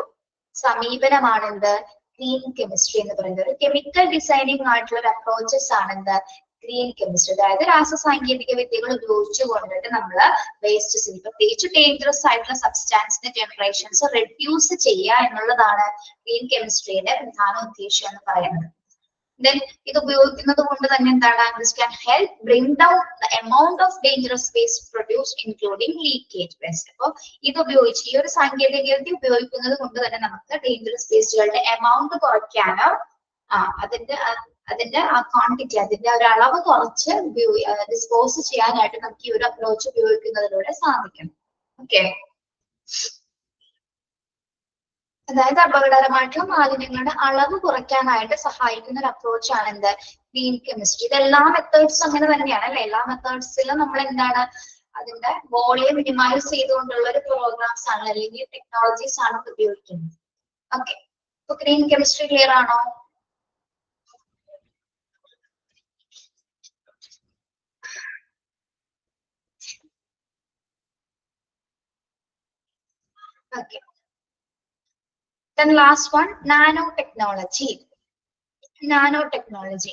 സമീപനമാണ് എന്ത് ഗ്രീൻ കെമിസ്ട്രി എന്ന് പറയുന്നത്. ഒരു കെമിക്കൽ ഡിസൈനിങ് ആയിട്ടുള്ള ഒരു അപ്രോച്ചസ് ആണ് എന്ത് ഗ്രീൻ കെമിസ്ട്രി. അതായത് രാസസാങ്കേതിക വിദ്യകൾ ഉപയോഗിച്ചു കൊണ്ടിട്ട് നമ്മൾ വേസ്റ്റ്സ്, പ്രത്യേകിച്ച് ഡേഞ്ചറസ് ആയിട്ടുള്ള സബ്സ്റ്റാൻസിന്റെ ജനറേഷൻസ് റെഡ്യൂസ് ചെയ്യുക എന്നുള്ളതാണ് ഗ്രീൻ കെമിസ്ട്രിയുടെ പ്രധാന ഉദ്ദേശം എന്ന് പറയുന്നത്. Then ഇത് ഉപയോഗിക്കുന്നത് കൊണ്ട് തന്നെ എന്താണ്, this can help bring down the amount of dangerous waste produced, including leakage waste. അപ്പോൾ ഇത് ഉപയോഗിച്ച് ഈ ഒരു സാങ്കേതിക വിദ്യ ഉപയോഗിക്കുന്നത് കൊണ്ട് തന്നെ നമുക്ക് ഡേഞ്ചറസ് വേസ്റ്റുകളുടെ എമൗണ്ട് കുറയ്ക്കാനോ അതിന്റെ ആ ക്വാണ്ടിറ്റി, അതിന്റെ ഒരു അളവ് കുറച്ച് ഡിസ്പോസ് ചെയ്യാനായിട്ട് നമുക്ക് ഈ ഒരു അപ്രോച്ച് ഉപയോഗിക്കുന്നതിലൂടെ സാധിക്കും. ഓക്കെ, അതായത് അപകടകരമായിട്ടുള്ള മാലിന്യങ്ങളുടെ അളവ് കുറയ്ക്കാനായിട്ട് സഹായിക്കുന്ന ഒരു അപ്രോച്ച് ആണ് എന്ത് ഗ്രീൻ കെമിസ്ട്രി. ഇത് എല്ലാ മെത്തേഡ്സും അങ്ങനെ തന്നെയാണ് അല്ലെ. എല്ലാ മെത്തേഡ്സിലും നമ്മൾ എന്താണ് അതിന്റെ വോളിയം മിനിമൈസ് ചെയ്തുകൊണ്ടുള്ള ഒരു പ്രോഗ്രാംസ് ആണ് അല്ലെങ്കിൽ ടെക്നോളജീസ് ആണ് ഉപയോഗിക്കുന്നത്. ഓക്കെ, അപ്പൊ ഗ്രീൻ കെമിസ്ട്രി ക്ലിയർ ആണോ? Okay, then last one, nanotechnology. Nanotechnology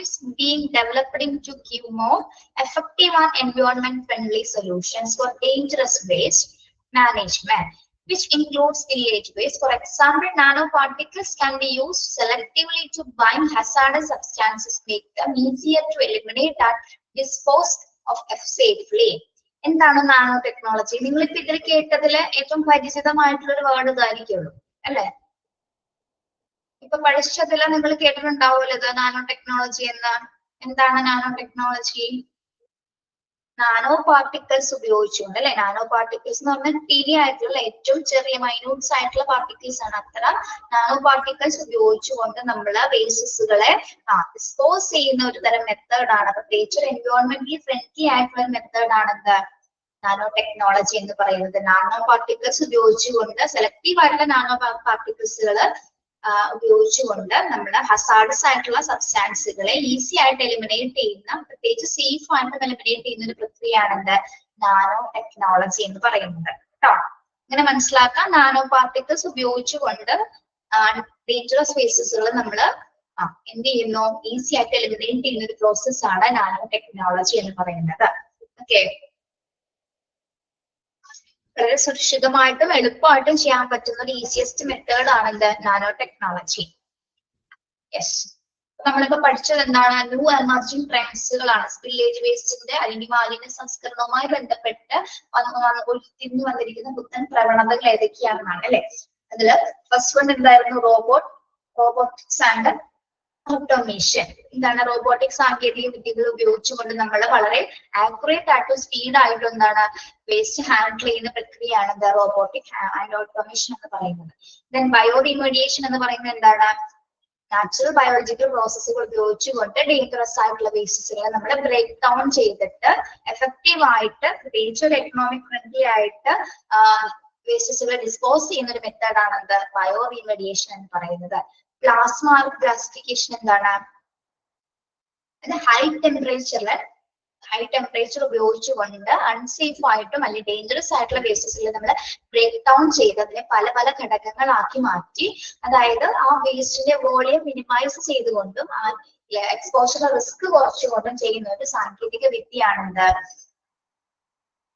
is being developed to give more effective and environment friendly solutions for dangerous waste management. which includes village waste. For example, nanoparticles can be used selectively to bind hazardous substances, make them easier to eliminate and dispose of safely. എന്താണ് nano technology? നിങ്ങളിപ്പോ ഇതിൽ കേട്ടതില് ഏറ്റവും പരിചിതമായിട്ടുള്ള ഒരു word ഇതായിരിക്കുള്ളൂ അല്ലെ? ഇപ്പൊ പഠിച്ചതില് നിങ്ങൾ കേട്ടിട്ടുണ്ടാവുമല്ലോ ഇത് nano technology എന്ന്. എന്താണ് നാനോ ടെക്നോളജി? നാനോ പാർട്ടിക്കിൾസ് ഉപയോഗിച്ചുകൊണ്ട് അല്ലെ, നാനോ പാർട്ടിക്കിൾസ് എന്ന് പറഞ്ഞാൽ ടീനി ആയിട്ടുള്ള ഏറ്റവും ചെറിയ മൈന്യൂട്ട്സ് ആയിട്ടുള്ള പാർട്ടിക്കിൾസ് ആണ്. അത്ര നാനോ പാർട്ടിക്കിൾസ് ഉപയോഗിച്ചുകൊണ്ട് നമ്മള് വേസ്റ്റസുകളെ ഡിസ്പോസ് ചെയ്യുന്ന ഒരു തരം മെത്തേഡാണ്. പ്രത്യേകിച്ച് എൻവയോൺമെന്റലി ഫ്രണ്ട്ലി ആയിട്ടുള്ള ഒരു മെത്തേഡാണ് എന്ത് നാനോ ടെക്നോളജി എന്ന് പറയുന്നത്. നാനോ പാർട്ടിക്കിൾസ് ഉപയോഗിച്ചുകൊണ്ട് സെലക്റ്റീവ് ആയിട്ടുള്ള നാനോ പാർട്ടിക്കിൾസുകൾ ഉപയോഗിച്ചുകൊണ്ട് നമ്മുടെ ഹസാർഡസ് ആയിട്ടുള്ള സബ്സ്റ്റാൻസുകളെ ഈസി ആയിട്ട് എലിമിനേറ്റ് ചെയ്യുന്ന, പ്രത്യേകിച്ച് സേഫ് ആയിട്ട് എലിമിനേറ്റ് ചെയ്യുന്ന ഒരു പ്രക്രിയയാണ് എന്ത് നാനോ ടെക്നോളജി എന്ന് പറയുന്നത് കേട്ടോ. ഇങ്ങനെ മനസ്സിലാക്കാം. നാനോ പാർട്ടിക്കിൾസ് ഉപയോഗിച്ചുകൊണ്ട് ഡേഞ്ചറസ് വേസ്റ്റസുകൾ നമ്മൾ എന്ത് ചെയ്യുന്നു, ഈസി ആയിട്ട് എലിമിനേറ്റ് ചെയ്യുന്ന ഒരു പ്രോസസ് ആണ് നാനോ ടെക്നോളജി എന്ന് പറയുന്നത്. ഓക്കെ, വളരെ സുരക്ഷിതമായിട്ടും എളുപ്പമായിട്ടും ചെയ്യാൻ പറ്റുന്ന ഒരു ഈസിയസ്റ്റ് മെത്തേഡ് ആണ് എന്ത് നാനോ ടെക്നോളജി. യെസ്, നമ്മളിപ്പോ പഠിച്ചത് എന്താണ്? ന്യൂ എമർജിംഗ് ട്രെൻഡ്സുകളാണ്. സ്പില്ലേജ് വേസ്റ്റിന്റെ അല്ലെങ്കിൽ മാലിന്യ സംസ്കരണവുമായി ബന്ധപ്പെട്ട് ഉരുത്തിരിഞ്ഞു വന്നിരിക്കുന്ന പുത്തൻ പ്രവണതകൾ ഏതൊക്കെയാണെന്നാണ് അല്ലെ. അതില് ഫസ്റ്റ് വൺ എന്തായിരുന്നു? Robotics and automation. എന്താണ്? റോബോട്ടിക് സാങ്കേതിക വിദ്യകൾ ഉപയോഗിച്ചുകൊണ്ട് നമ്മൾ വളരെ ആക്യുറേറ്റ് ആയിട്ടും സ്പീഡ് ആയിട്ടും എന്താണ് വേസ്റ്റ് ഹാൻഡിൽ ചെയ്യുന്ന പ്രക്രിയയാണ് എന്താ റോബോട്ടിക് ആൻഡ് ഓട്ടോമേഷൻ എന്ന് പറയുന്നത്. ദെൻ ബയോറിമീഡിയേഷൻ എന്ന് പറയുന്നത് എന്താണ്? നാച്ചുറൽ ബയോളജിക്കൽ പ്രോസസ്സുകൾ ഉപയോഗിച്ചുകൊണ്ട് ഡേഞ്ചറസ് ആയിട്ടുള്ള വേസ്റ്റസുകളെ നമ്മൾ ബ്രേക്ക് ഡൗൺ ചെയ്തിട്ട് എഫക്റ്റീവ് ആയിട്ട്, പ്രത്യേകിച്ച് ഒരു എക്കണോമിക് ഫ്രണ്ട്ലി ആയിട്ട് വേസ്റ്റസുകളെ ഡിസ്പോസ് ചെയ്യുന്ന ഒരു മെത്തേഡാണ് എന്ത് ബയോറിമീഡിയേഷൻ എന്ന് പറയുന്നത്. പ്ലാസ്മ ക്ലാസിഫിക്കേഷൻ എന്താണ്? ഹൈ ടെമ്പറേച്ചർ ഉപയോഗിച്ചുകൊണ്ട് അൺസേഫ് ആയിട്ടും അല്ലെങ്കിൽ ഡേഞ്ചറസ് ആയിട്ടുള്ള വേസ്റ്റസുകൾ നമ്മൾ ബ്രേക്ക് ഡൗൺ ചെയ്ത് അതിനെ പല പല ഘടകങ്ങളാക്കി മാറ്റി, അതായത് ആ വേസ്റ്റിന്റെ വോളിയം മിനിമൈസ് ചെയ്തുകൊണ്ടും ആ എക്സ്പോഷർ റിസ്ക് കുറച്ചുകൊണ്ടും ചെയ്യുന്ന ഒരു സാങ്കേതിക വിദ്യയാണെന്ത്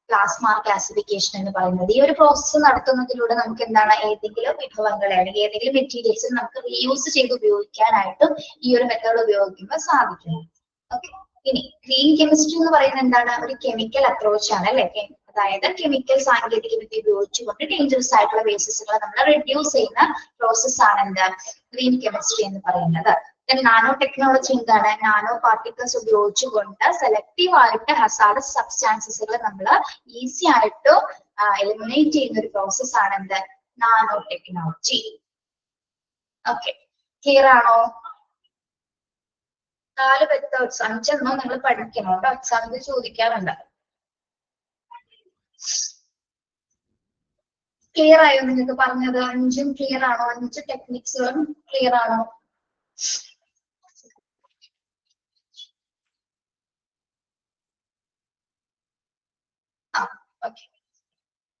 പ്ലാസ്മ ക്ലാസിഫിക്കേഷൻ എന്ന് പറയുന്നത്. ഈ ഒരു പ്രോസസ്സ് നടത്തുന്നതിലൂടെ നമുക്ക് എന്താണ് ഏതെങ്കിലും വിഭവങ്ങളെ അല്ലെങ്കിൽ ഏതെങ്കിലും മെറ്റീരിയൽസ് നമുക്ക് റീയൂസ് ചെയ്ത് ഉപയോഗിക്കാനായിട്ടും ഈ ഒരു മെത്തേഡ് ഉപയോഗിക്കുമ്പോൾ സാധിക്കുന്നു. ഓക്കെ, ഇനി ഗ്രീൻ കെമിസ്ട്രി എന്ന് പറയുന്നത് എന്താണ്? ഒരു കെമിക്കൽ അപ്രോച്ച് ആണ് അല്ലെ. അതായത് കെമിക്കൽ സാങ്കേതിക വിദ്യ ഉപയോഗിച്ചുകൊണ്ട് ഡേഞ്ചറസ് ആയിട്ടുള്ള വേസ്റ്റസുകളെ നമ്മൾ റെഡ്യൂസ് ചെയ്യുന്ന പ്രോസസ് ആണ് എന്ത് ഗ്രീൻ കെമിസ്ട്രി എന്ന് പറയുന്നത്. നാനോ ടെക്നോളജി എന്താണ്? നാനോ പാർട്ടിക്കിൾസ് ഉപയോഗിച്ചുകൊണ്ട് സെലക്റ്റീവ് ആയിട്ട് ഹസാർഡസ് സബ്സ്റ്റാൻസസുകൾ നമ്മൾ ഈസി ആയിട്ട് എലിമിനേറ്റ് ചെയ്യുന്ന ഒരു പ്രോസസ് ആണ് എന്ത് നാനോ ടെക്നോളജി. ഓക്കെ, ക്ലിയർ ആണോ? 4 മെത്തേഡ്സ്, 5 നിങ്ങൾ പഠിക്കണം കേട്ടോ, എക്സാമിന് ചോദിക്കാറുണ്ട്. ക്ലിയർ ആയോ? നിങ്ങൾക്ക് പറഞ്ഞത് 5 ക്ലിയർ ആണോ? 5 ടെക്നിക്സുകളും ക്ലിയർ ആണോ? ഓക്കെ,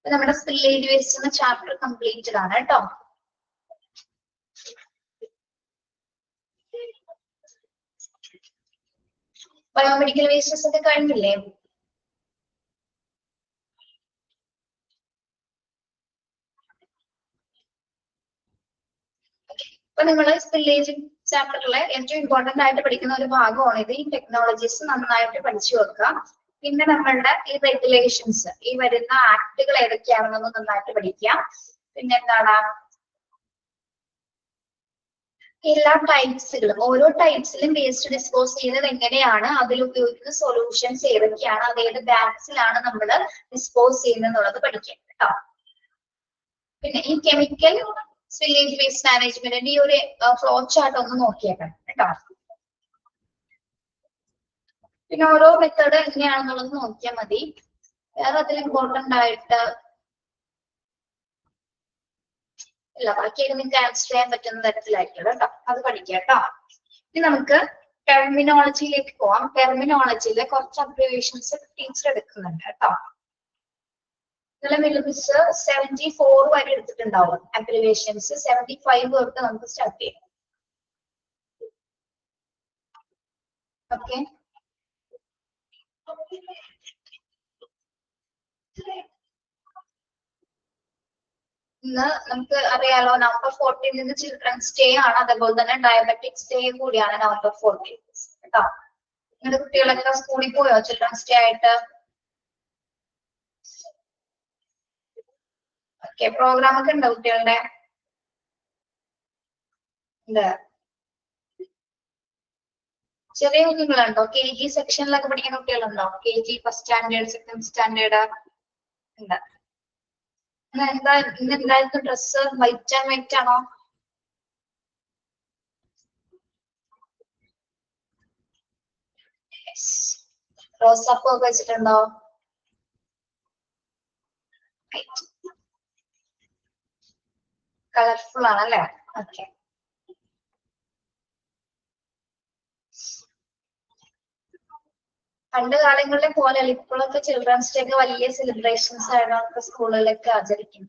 നമ്മുടെ സ്പില്ലേജ് വേസ്റ്റ് എന്ന ചാപ്റ്റർ കംപ്ലീറ്റഡ് ആണ് കേട്ടോ. ബയോമെഡിക്കൽ വേസ്റ്റസ് ഒക്കെ കഴിഞ്ഞില്ലേ? അപ്പൊ നിങ്ങൾ സ്പില്ലേജ് ചാപ്റ്ററിലെ ഏറ്റവും ഇമ്പോർട്ടന്റ് ആയിട്ട് പഠിക്കുന്ന ഒരു ഭാഗമാണ് ഇത്. ഈ ടെക്നോളജീസ് നന്നായിട്ട് പഠിച്ചു വെക്കുക. പിന്നെ നമ്മളുടെ ഈ റെഗുലേഷൻസ്, ഈ വരുന്ന ആക്ടുകൾ ഏതൊക്കെയാണെന്നൊന്ന് നന്നായിട്ട് പഠിക്കുക. പിന്നെ എന്താണ് എല്ലാ ടൈപ്സുകളും, ഓരോ ടൈപ്സിലും വേസ്റ്റ് ഡിസ്പോസ് ചെയ്യുന്നത് എങ്ങനെയാണ്, അതിൽ ഉപയോഗിക്കുന്ന സൊല്യൂഷൻസ് ഏതൊക്കെയാണ്, അതേത് ബാഗ്സിലാണ് നമ്മൾ ഡിസ്പോസ് ചെയ്യുന്നത് എന്നുള്ളത് പഠിക്കാം കേട്ടോ. പിന്നെ ഈ കെമിക്കൽ സ്പില്ലേജ് വേസ്റ്റ് മാനേജ്മെന്റിന്റെ ഈ ഒരു ഫ്ലോ ചാർട്ട് ഒന്ന് നോക്കിയേക്കണം കേട്ടോ. പിന്നെ ഓരോ മെത്തേഡ് എങ്ങനെയാണെന്നുള്ളത് നോക്കിയാൽ മതി. വേറെ അതിൽ ഇമ്പോർട്ടന്റ് ആയിട്ട് ഇല്ല, ബാക്കിയൊക്കെ നിങ്ങൾക്ക് ആൻസർ ചെയ്യാൻ പറ്റുന്ന തരത്തിലായിരിക്കും കേട്ടോ, അത് പഠിക്കാം കേട്ടോ. ഇനി നമുക്ക് ടെർമിനോളജിയിലേക്ക് പോവാം. ടെർമിനോളജിയിലെ കുറച്ച് അബ്രിവേഷൻസ് ടീച്ചർ എടുക്കുന്നുണ്ട് കേട്ടോ. നിങ്ങളെ മിസ് 74 വരെ എടുത്തിട്ടുണ്ടാവും അബ്രിവേഷൻസ്. 75 തൊട്ട് നമുക്ക് സ്റ്റാർട്ട് ചെയ്യാം. ഓക്കെ, ഇന്ന് നമുക്ക് അറിയാലോ നവംബർ 14 ചിൽഡ്രൻസ് ഡേ ആണ്, അതേപോലെ തന്നെ ഡയബറ്റിക്സ് ഡേ കൂടിയാണ് നവംബർ 14 കേട്ടോ. നിങ്ങളുടെ കുട്ടികളൊക്കെ സ്കൂളിൽ പോയോ ചിൽഡ്രൻസ് ഡേ ആയിട്ട്? ഓക്കെ, പ്രോഗ്രാം ഒക്കെ ഉണ്ടോ കുട്ടികളുടെ? ഉണ്ട്. ചെറിയ കുഞ്ഞുങ്ങളുണ്ടോ? KG സെക്ഷനിലൊക്കെ പഠിക്കുന്ന കുട്ടികളുണ്ടോ? KG, first standard, second standard ഉണ്ട്. ഇന്ന് എന്തായിരുന്നു ഡ്രസ്? വൈറ്റ് ആൻഡ് വൈറ്റ് ആണോ? റോസാപ്പൂ ഒക്കെ വെച്ചിട്ടുണ്ടോ? കളർഫുൾ ആണല്ലേ? ഓക്കെ. പണ്ട് കാലങ്ങളിലെ പോലെ ഇപ്പോഴൊക്കെ ചിൽഡ്രൻസ് ഡേ ഒക്കെ വലിയ സെലിബ്രേഷൻസ് ആയിരുന്നു ഒക്കെ സ്കൂളുകളിലൊക്കെ ആചരിക്കും.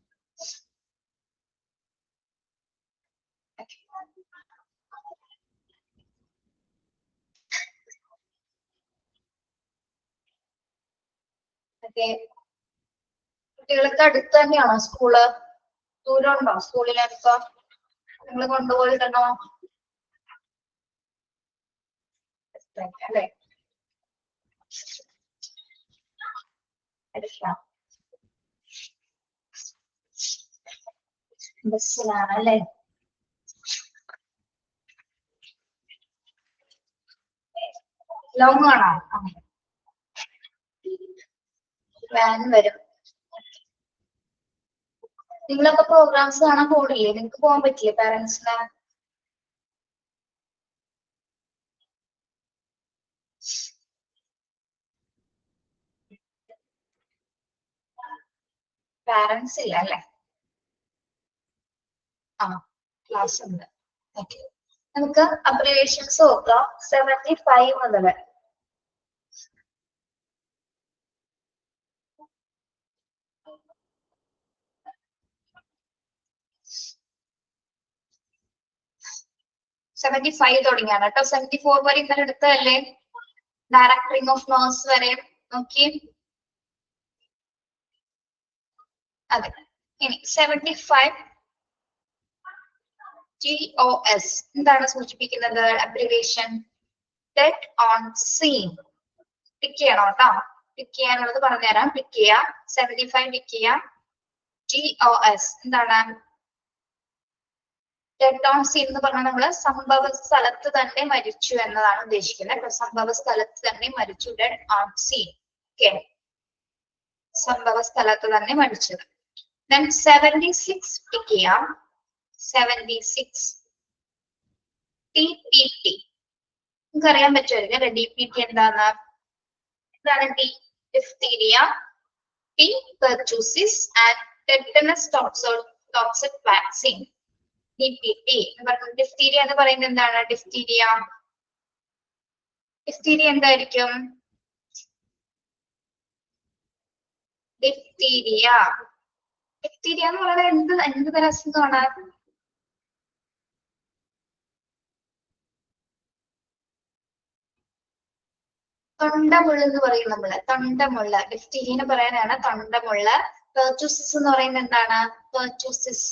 ഓക്കെ, കുട്ടികൾക്ക് അടുത്ത് തന്നെയാണോ സ്കൂള്? ദൂരം ഉണ്ടോ സ്കൂളിലേക്ക്? നിങ്ങൾ കൊണ്ടുപോയിടണോ? അല്ലേ? ബസ്സിലാണ് അല്ലേ? ലോങ് ആണോ? വാൻ വരും. നിങ്ങളൊക്കെ പ്രോഗ്രാംസ് കാണാൻ പോണില്ലേ? നിങ്ങൾക്ക് പോകാൻ പറ്റില്ലേ പാരന്റ്സിന്? പാരന്റ്സ് ഇല്ല അല്ലെ? ആ, ക്ലാസ് ഉണ്ട്. ഓക്കെ, നമുക്ക് അബ്രിവേഷൻസ് നോക്കാം. 75 മുതൽ. തുടങ്ങിയാണ് കേട്ടോ. 74 വരെ ഇന്നലെ എടുത്തതല്ലേ? ഡയറക്ടറിംഗ് ഓഫ് നോസ് വരെ നോക്കി. അതെ, ഇനി 75 TOS എന്താണ് സൂചിപ്പിക്കുന്നത്? Abbreviation dead on scene. Pick ചെയ്യണം കേട്ടോ. പിക്ക് ചെയ്യാനുള്ളത് പറഞ്ഞുതരാം. പിക്ക് ചെയ്യാം. 75 പിക്ക് ചെയ്യാം. TOS എന്താണ്? ഡെഡ് ഓൺ സീൻ എന്ന് പറഞ്ഞാൽ നമ്മള് സംഭവ സ്ഥലത്ത് തന്നെ മരിച്ചു എന്നതാണ് ഉദ്ദേശിക്കുന്നത്. സംഭവ സ്ഥലത്ത് തന്നെ മരിച്ചു, ഡെഡ് ഓൺ സീൻ. ഓക്കെ, സംഭവ സ്ഥലത്ത് തന്നെ മരിച്ചത്. Then 76 പിക്ക് ചെയ്യാം. 76 TPT. നിങ്ങൾക്ക് അറിയാൻ പറ്റുമായിരിക്കും DPT എന്താന്ന്? എന്താണ്? D diphtheria, P pertussis and tetanus toxoid vaccine. DPT. Diphtheria എന്ന് പറയുന്നത് എന്താണ്? ഡിഫ്തീരിയ എന്തായിരിക്കും? ഡിഫ്തീരിയ എന്ന് പറയുന്നത് എന്ത് തരം അസുഖമാണ്? തൊണ്ടമുള്ള എന്ന് പറയും നമ്മള്. തൊണ്ടമുള്ള ഡിഫ്തീരിയന്ന് പറയാനാണ് തൊണ്ടമുള്ള. പെർtussis എന്ന് പറയുന്നത് എന്താണ്? പെർtussis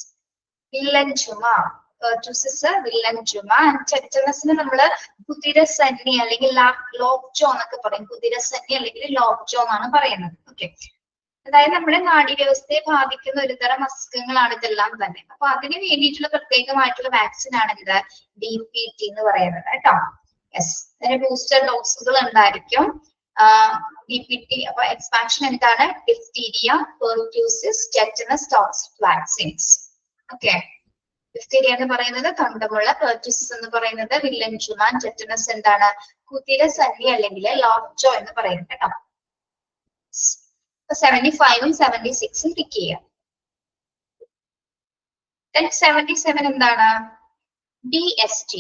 വില്ലൻ ചുമ. പെർtussis വില്ലൻ ചുമ. ടെറ്റനസിന് നമ്മള് കുതിരസന്നി അല്ലെങ്കിൽ ലോക്ജോ എന്നൊക്കെ പറയും. കുതിരസന്നി അല്ലെങ്കിൽ ലോക്ജോ എന്നാണ് പറയുന്നത്. ഓക്കെ, അതായത് നമ്മുടെ നാഡീവ്യവസ്ഥയെ ബാധിക്കുന്ന ഒരു തരം അസുഖങ്ങളാണ് ഇതെല്ലാം തന്നെ. അപ്പൊ അതിന് വേണ്ടിയിട്ടുള്ള പ്രത്യേകമായിട്ടുള്ള വാക്സിൻ ആണ് ഇത് DPT എന്ന് പറയുന്നത് കേട്ടോ. യെസ്, അതിന് ബൂസ്റ്റർ ഡോസുകൾ ഉണ്ടായിരിക്കും. DPT അപ്പൊ എക്സ്പാൻഷൻ എന്താണ്? Diphtheria, pertussis, tetanus toxic vaccines. Okay, diphtheria എന്ന് പറയുന്നത് തൊണ്ടമുള്ള, പെർtussis എന്ന് പറയുന്നത് വില്ലൻ ചുമ, ടെറ്റനസ് എന്താണ്? കുതിരസന്നി അല്ലെങ്കിൽ ലോക്ജോ എന്ന് പറയുന്നത് കേട്ടോ. 75 ഉം 76 ഉം പിക്ക് ചെയ്യാം. 77 എന്താണ്? DST,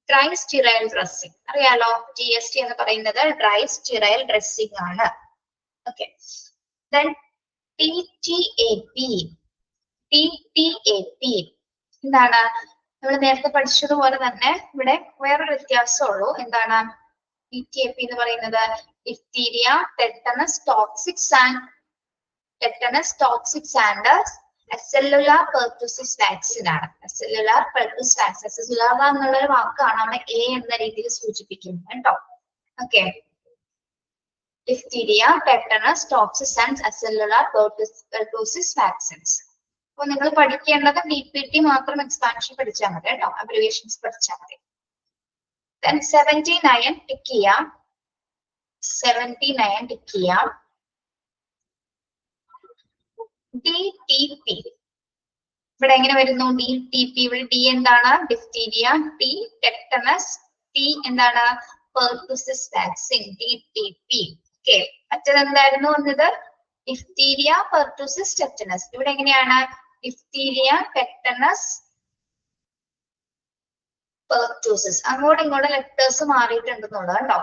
dry sterile dressing. അറിയാലോ, DST എന്ന് പറയുന്നത് ഡ്രൈ സ്റ്റീറൈൽ ഡ്രസ്സിംഗ് ആണ്. ഓക്കെ, TTAP എന്താണ്? നമ്മൾ നേരത്തെ പഠിച്ചതുപോലെ തന്നെ ഇവിടെ വേറൊരു വ്യത്യാസമുള്ളൂ. എന്താണ് TTAP എന്ന് പറയുന്നത്? Diphtheria, tetanus toxics and acellular pertussis vaccine ആണ്. അസെല്ലുലാർ പെർട്ടുസ് വാക്സിൻ, അസെല്ലുലാർ എന്നുള്ള ഒരു വാക്കാണ് അവിടെ എ എന്ന രീതിയിൽ സൂചിപ്പിക്കുന്നത് കേട്ടോ. Okay, diphtheria, tetanus, toxics and acellular pertussis vaccines. അപ്പൊ നിങ്ങൾ പഠിക്കേണ്ടത് DPT മാത്രം എക്സ്പാൻഷൻ പഠിച്ചാൽ മതി കേട്ടോ, അബ്രിവേഷൻസ് പഠിച്ചാൽ മതി. Then 79 ടിക്കിയ, 79 ടിക്കിയ, DTP. ഇവിടെ എങ്ങനെ വരുന്നു? DTP. ഇവിടെ D എന്താണ്? ഡിഫ്തീരിയ, T ടെറ്റനസ്, P എന്താണ്? Pertussis vaccine, DTP. ഓക്കെ, മറ്റേത് എന്തായിരുന്നു വന്നത്? Diphtheria, pertussis, tetanus. ഇവിടെ എങ്ങനെയാണ്? Diphtheria, tetanus, pertussis. അങ്ങോട്ടും ഇങ്ങോട്ടും ലെറ്റേഴ്സ് മാറിയിട്ടുണ്ടെന്നുള്ളത് കേട്ടോ.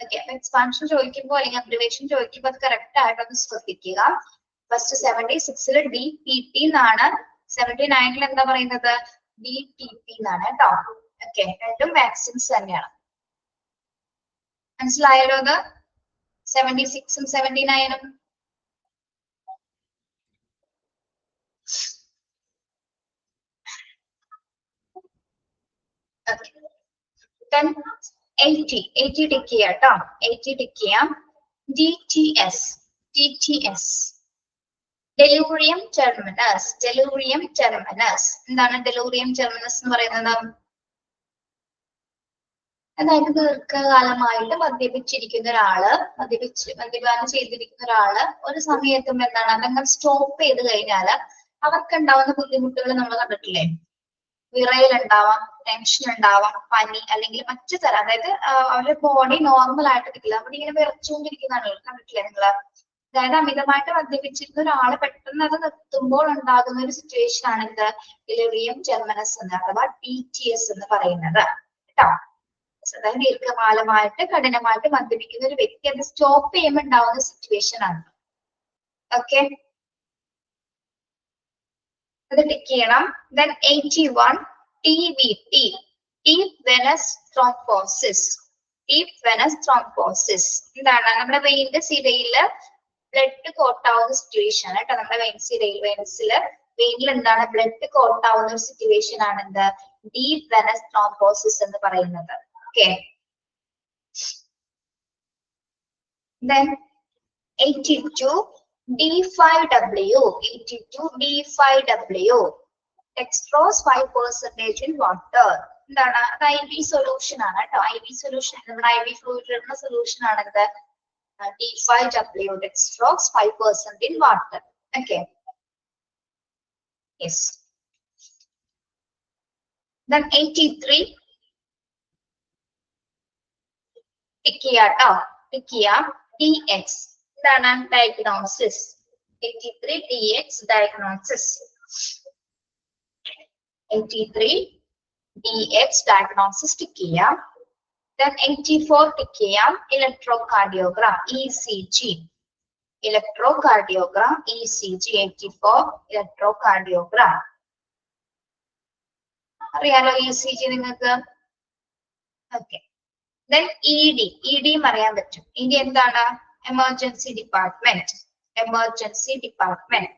ഓക്കെ, അപ്പൊ എക്സ്പാൻഷൻ ചോദിക്കുമ്പോൾ അല്ലെങ്കിൽ അബ്രിവേഷൻ ചോദിക്കുമ്പോൾ അത് കറക്റ്റ് ആയിട്ട് ഒന്ന് ശ്രദ്ധിക്കുക. ഫസ്റ്റ് 76 DPT എന്നാണ്, 79 എന്താ പറയുന്നത്? DTP എന്നാണ് കേട്ടോ. ഓക്കെ, രണ്ടും വാക്സിൻസ് തന്നെയാണ്. മനസ്സിലായല്ലോ അത്? 76ഉം 79ഉം. Then 80 ടിക്ക് ചെയ്യാം കേട്ടോ. 80 ടിക്ക് ചെയ്യാം. DTS, DTS, delirium tremens, delirium tremens. എന്താണ് ഡെലൂറിയം ടെർമിനസ് എന്ന് പറയുന്നത്? അതായത് ദീർഘകാലമായിട്ട് മദ്യപിച്ചിരിക്കുന്ന ഒരാള്, മദ്യപാനം ചെയ്തിരിക്കുന്ന ഒരാള് ഒരു സമയത്തും എന്താണ് അതങ്ങൾ സ്റ്റോപ്പ് ചെയ്ത് കഴിഞ്ഞാല് അവർക്ക് ഉണ്ടാവുന്ന ബുദ്ധിമുട്ടുകൾ നമ്മൾ കണ്ടിട്ടില്ലേ? വിറയൽ ഉണ്ടാവാം, ടെൻഷൻ ഉണ്ടാവാം, പനി, അല്ലെങ്കിൽ മറ്റു തരം, അതായത് അവരുടെ ബോഡി നോർമൽ ആയിട്ട് കിട്ടില്ല, അവിടെ ഇങ്ങനെ വിറച്ചുകൊണ്ടിരിക്കുന്നതാണ് കണ്ടിട്ടില്ലേ നിങ്ങള്? അതായത് അമിതമായിട്ട് മദ്യപിച്ചിരുന്ന ഒരാള് പെട്ടെന്ന് അത് നിർത്തുമ്പോൾ ഉണ്ടാകുന്ന ഒരു സിറ്റുവേഷൻ ആണ് ഇത് ഡെലൂറിയം ടെർമിനസ് എന്ന് അഥവാ DTS എന്ന് പറയുന്നത് കേട്ടോ. അതായത് ദീർഘകാലമായിട്ട് കഠിനമായിട്ട് മദ്യപിക്കുന്ന ഒരു വ്യക്തി അത് സ്റ്റോപ്പ് ചെയ്യുമ്പോൾ ഉണ്ടാവുന്ന സിറ്റുവേഷൻ ആണ്. ഓക്കെ, അത് ടിക്ക് ചെയ്യണം. Then 81 TVT, deep venous thrombosis, deep venous thrombosis. എന്താണ്? നമ്മുടെ വെയിന്റെ സിരയില് ബ്ലഡ് കോട്ട് ആവുന്ന സിറ്റുവേഷൻ കേട്ടോ. നമ്മുടെ വെയിനിൽ എന്താണ് ബ്ലഡ് കോട്ട് ആവുന്ന ഒരു സിറ്റുവേഷൻ ആണ് എന്ത്? ഡീപ് വെനസ് ത്രോംബോസിസ് എന്ന് പറയുന്നത്. Okay, then 82 D5W, 82 D5W, dextrose 5% in water. എന്താണ്? അത് IV സൊല്യൂഷൻ ആണ് കേട്ടോ. IV സൊല്യൂഷൻ, നമ്മുടെ IV ഫ്ലൂയിഡ് ഇടുന്ന സൊല്യൂഷൻ ആണിത്. D5W, dextrose 5% in water. Okay, yes. Then 83 ടിക്കിയ കേട്ടോ. ടിക്കിയ DX. എന്താണ്? Diagnosis. 83 DX diagnosis. 83 DX diagnosis tick ചെയ്യാം. Then 84 ടിക്ക് ചെയ്യാം. Electrocardiogram, ECG. Electrocardiogram, ECG. 84 electrocardiogram. അറിയാലോ ECG നിങ്ങൾക്ക്? ഓക്കെ, then ED അറിയാൻ പറ്റും. ED എന്താണ്? Emergency department, emergency department.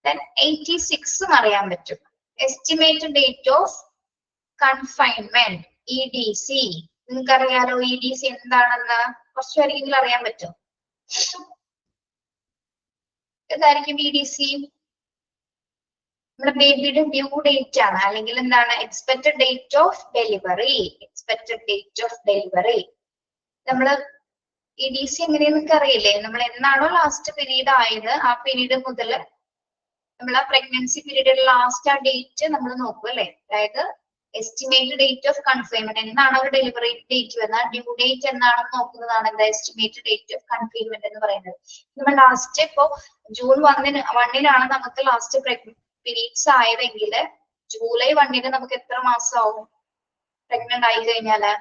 Then 86 അറിയാൻ പറ്റും. Estimated date of confinement, EDC. നിങ്ങൾക്ക് അറിയാലോ EDC എന്താണെന്ന്? കുറച്ച് പേരെങ്കിലും അറിയാൻ പറ്റും. എന്തായിരിക്കും EDC? നമ്മുടെ ബേബിയുടെ ഡ്യൂ ഡേറ്റ് ആണ്, അല്ലെങ്കിൽ എന്താണ്? Expected date of delivery, expected date of delivery. നമ്മള് EDC എങ്ങനെയെന്നൊക്കെ അറിയില്ലേ? നമ്മൾ എന്നാണോ ലാസ്റ്റ് പീരീഡ് ആയത് ആ പീരീഡ് മുതൽ നമ്മൾ ആ പ്രഗ്നൻസി പീരീഡിന്റെ ലാസ്റ്റ് ആ ഡേറ്റ് നമ്മൾ നോക്കും അല്ലെ? അതായത് എസ്റ്റിമേറ്റഡ് ഡേറ്റ് ഓഫ് കൺഫൈൻമെന്റ്, എന്നാണ് ഒരു ഡെലിവറി ഡേറ്റ് വരുന്നത്, ഡ്യൂ ഡേറ്റ് എന്നാണെന്ന് നോക്കുന്നതാണ് എന്താ എസ്റ്റിമേറ്റഡ് ഡേറ്റ് ഓഫ് കൺഫൈൻമെന്റ് എന്ന് പറയുന്നത്. നമ്മൾ ലാസ്റ്റ് ഇപ്പോ June 1-നാണ് നമുക്ക് ലാസ്റ്റ് പീരീഡ്സ് ആയതെങ്കിൽ July 1 നമുക്ക് എത്ര മാസമാവും പ്രഗ്നന്റ് ആയി കഴിഞ്ഞാല്?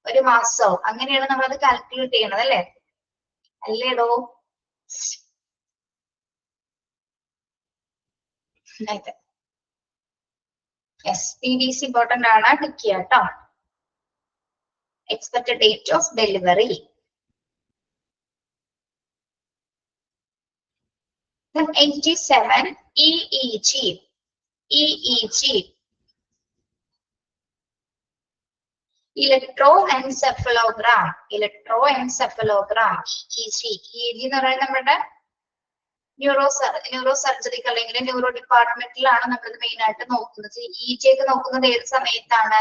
ഒരു മാസമാവും. അങ്ങനെയാണ് നമ്മളത് കാൽക്കുലേറ്റ് ചെയ്യണത് അല്ലേ? അല്ലേടോ? യെസ്, EDC ഇമ്പോർട്ടന്റ് ആണ്, ടിക്ക് ചെയ്യാം കേട്ടോ. Expected date of delivery. Then 87 EEG. EEG. Electroencephalogram. Electroencephalogram. EEG. EEG എന്ന് പറയുന്നത് നമ്മുടെ ന്യൂറോ സർജറിക്ക് അല്ലെങ്കിൽ ന്യൂറോ ഡിപ്പാർട്ട്മെന്റിലാണ് നമ്മൾ മെയിൻ ആയിട്ട് നോക്കുന്നത്. EEG ഒക്കെ നോക്കുന്നത് ഏത് സമയത്താണ്?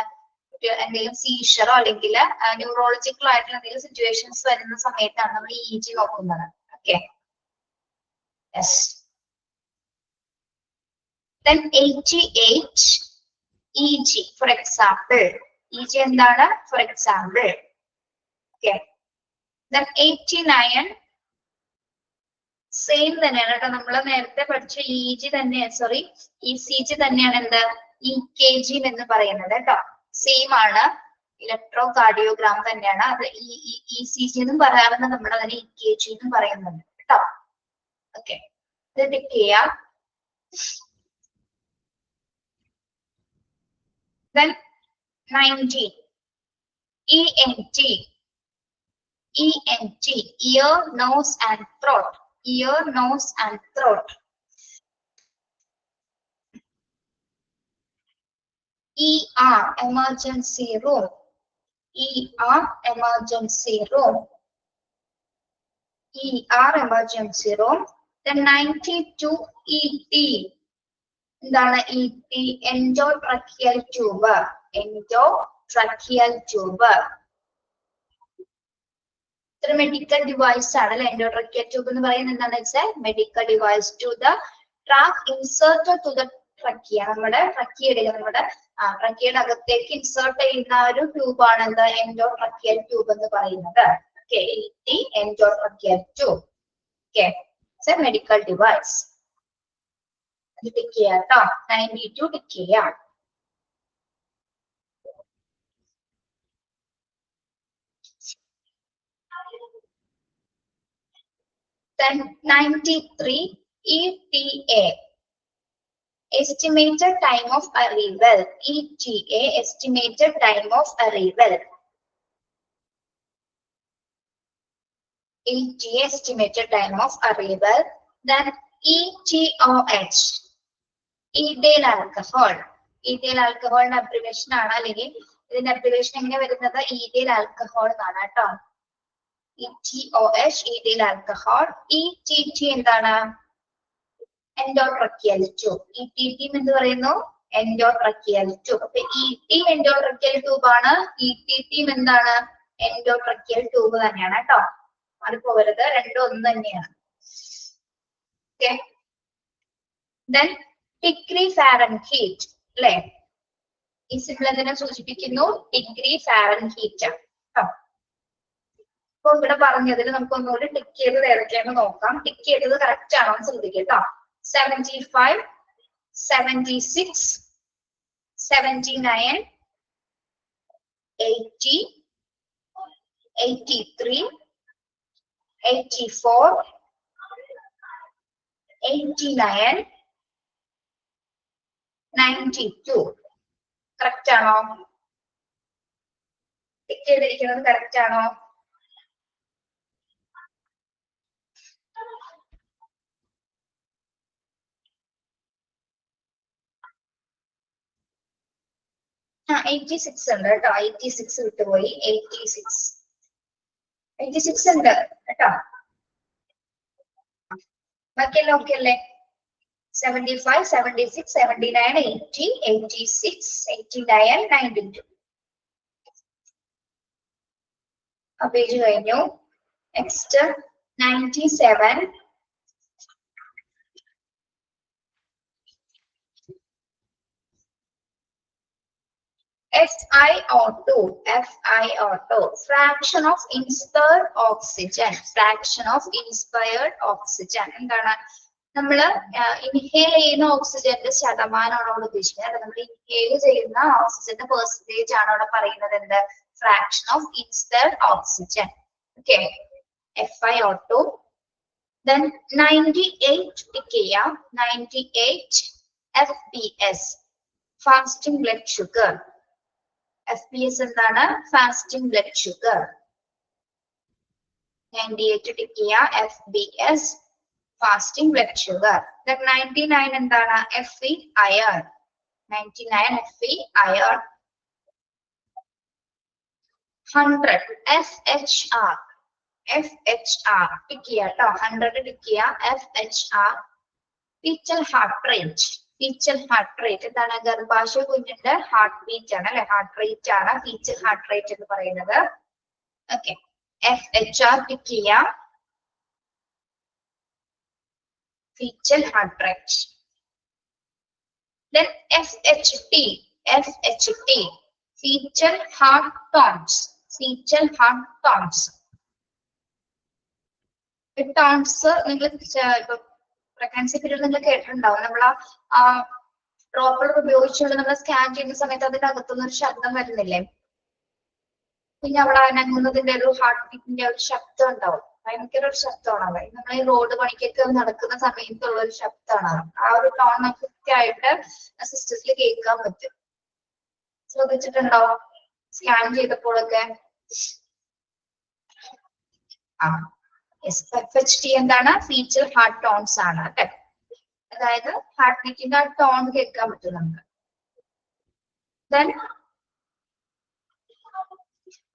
എന്തെങ്കിലും സീഷറോ അല്ലെങ്കിൽ ന്യൂറോളജിക്കൽ ആയിട്ടുള്ള എന്തെങ്കിലും സിറ്റുവേഷൻസ് വരുന്ന സമയത്താണ് നമ്മൾ EEG നോക്കുന്നത്. Okay. Yes. Then 88 EG, for example. EG എന്താണ്? For example. Okay. Then 89 same തന്നെയാണ് കേട്ടോ. നമ്മൾ നേരത്തെ പഠിച്ച EEG തന്നെ, സോറി ECG തന്നെയാണ് എന്ത് EKG എന്ന് പറയുന്നത് കേട്ടോ. സെയിം ആണ്, ഇലക്ട്രോ കാർഡിയോഗ്രാം തന്നെയാണ്. അത് ECG എന്നും പറയാറുണ്ട്, നമ്മൾ അതിനെ EKG എന്നും പറയുന്നുണ്ട് കേട്ടോ. ഓക്കെ, ഇത് ടിക്ക് ചെയ്യാം. Then 90 ENT. ENT, ear, nose and throat. Ear, nose and throat. ER, emergency room. ER, emergency room. ER, emergency room. Then 92 ET. എന്താണ് ET? Endotracheal tube. Endotracheal tube. ഇത്ര മെഡിക്കൽ ഡിവൈസ് ആണല്ലോ endotracheal tube എന്ന് പറയുന്നത്. എന്താണെന്ന് വെച്ചാൽ medical device to the track inserted to the trachea. നമ്മുടെ ട്രക്കിയുടെ ട്രക്കിയുടെ അകത്തേക്ക് ഇൻസേർട്ട് ചെയ്യുന്ന ഒരു ട്യൂബാണ് എന്താ എൻഡോട്രക്കിയൽ ട്യൂബ് എന്ന് പറയുന്നത്. Okay, endotracheal tube. Okay, medical device. അത് ടിക്ക് ചെയ്യാം കേട്ടോ. 92 ടിക്ക് ചെയ്യാം. Then 93 ETA. Estimated time of arrival. ETA, estimated time of arrival. ETA, estimated time of arrival. Then ETOH. Ethyl alcohol. Ethyl alcohol abbreviation ആണ്, അല്ലെങ്കിൽ ഇതിന്റെ abbreviation എങ്ങനെ വരുന്നത്? Ethyl alcohol എന്നാണ് കേട്ടോ. ETOH, ethyl alcohol. ETT എന്താണ്? Endotracheal tube. ETT എന്ന് പറയുന്നു endotracheal tube. അപ്പൊ ET endotracheal tube ആണ്, ETT എന്താണ്? Endotracheal tube തന്നെയാണ് കേട്ടോ. അത് പോകരുത്, രണ്ടും ഒന്ന് തന്നെയാണ്. Okay. Then degree Fahrenheit. അല്ലെ, ഈ സിമ്പിൾ എന്തിനെ സൂചിപ്പിക്കുന്നു? Degree Fahrenheit. അപ്പൊ ഇവിടെ പറഞ്ഞതിൽ നമുക്ക് ഒന്നുകൂടി ടിക്ക് ചെയ്ത് ഏതൊക്കെയാണെന്ന് നോക്കാം. ടിക്ക് ചെയ്തത് കറക്റ്റ് ആണോ എന്ന് ശ്രദ്ധിക്കട്ടോ. 75, 76, 79, 80, 83, 84, 89, 92. കറക്റ്റ് ആണോ? ടിക്ക് ചെയ്തിരിക്കുന്നത് കറക്റ്റ് ആണോ? ആ 86 ഉണ്ട് കേട്ടോ. 86 വിട്ടുപോയി. 86 ഉണ്ട് കേട്ടോ. ബാക്കിയെല്ലാം ഓക്കെ അല്ലേ? 75, 76, 79, 80, 86, 89, 92. ആ പേജ് കഴിഞ്ഞു. Next 97. FiO2. FiO2. Fraction of inspired oxygen. Fraction of inspired oxygen. എന്താണ്? നമ്മൾ ഇൻഹേൽ ചെയ്യുന്ന ഓക്സിജന്റെ ശതമാനമാണ് അവിടെ ഉദ്ദേശിക്കുന്നത്. നമ്മൾ ഇൻഹേൽ ചെയ്യുന്ന ഓക്സിജന്റെ പെർസെന്റേജ് ആണ് അവിടെ പറയുന്നത്. എന്ത്? Fraction of inspired oxygen. Okay, FiO2. Then 98 tick ചെയ്യാം. 98 FPS. Fasting blood sugar. FPS എന്താണ്? Fasting blood sugar. 98 ടിക്ക് ചെയ്യാം. FBS, fasting blood sugar. Then 99 എന്താണ്? Fe iron. 99 Fe iron. 100 FHR. FHR tick ചെയ്യാം ട്ടോ. 100 ടിക്ക് ചെയ്യാം. FHR fetal heart rate. fetal heart rate എന്താണ്? ഗർഭാശയ കുഞ്ഞിന്റെ ഹാർട്ട് ബീറ്റ് ആണ് അല്ലെ, ഹാർട്ട് റേറ്റ് ആണ് fetal heart rate എന്ന് പറയുന്നത്. ഓക്കെ, FHR ടിക്ക് ചെയ്യാം. fetal heart rate. Then FHT. FHT fetal heart tones. fetal heart tones. Tones നിങ്ങൾ ഇപ്പൊ പ്രഗ്നൻസി പീരീഡ് നിങ്ങൾ കേട്ടിട്ടുണ്ടാവും. നമ്മൾ ആ ഡ്രോപ്പർ ഉപയോഗിച്ചുകൊണ്ട് നമ്മൾ സ്കാൻ ചെയ്യുന്ന സമയത്ത് അതിന്റെ അകത്തുനിന്ന് ഒരു ശബ്ദം വരുന്നില്ലേ, പിന്നെ അവിടെ അനങ്ങുന്നതിന്റെ ഒരു ഹാർട്ട് ബീറ്റിന്റെ ഒരു ശബ്ദം ഉണ്ടാവും. ഭയങ്കര ഒരു ശബ്ദമാണ് അത്. നമ്മൾ ഈ റോഡ് പണിക്കൊക്കെ നടക്കുന്ന സമയത്തുള്ള ഒരു ശബ്ദമാണ്. ആ ഒരു ടോൺ കൃത്യമായിട്ട് സിസ്റ്റത്തിൽ കേൾക്കാൻ പറ്റും. ശ്രദ്ധിച്ചിട്ടുണ്ടോ സ്കാൻ ചെയ്തപ്പോഴൊക്കെ? ആ FHT എന്താണ്? ഫീച്ചർ ഹാർട്ട് ടോൺസ് ആണ് അല്ലെ. അതായത് ഹാർട്ട് ബീറ്റിന്റെ ആ ടോൺ കേൾക്കാൻ പറ്റും നമുക്ക്. Then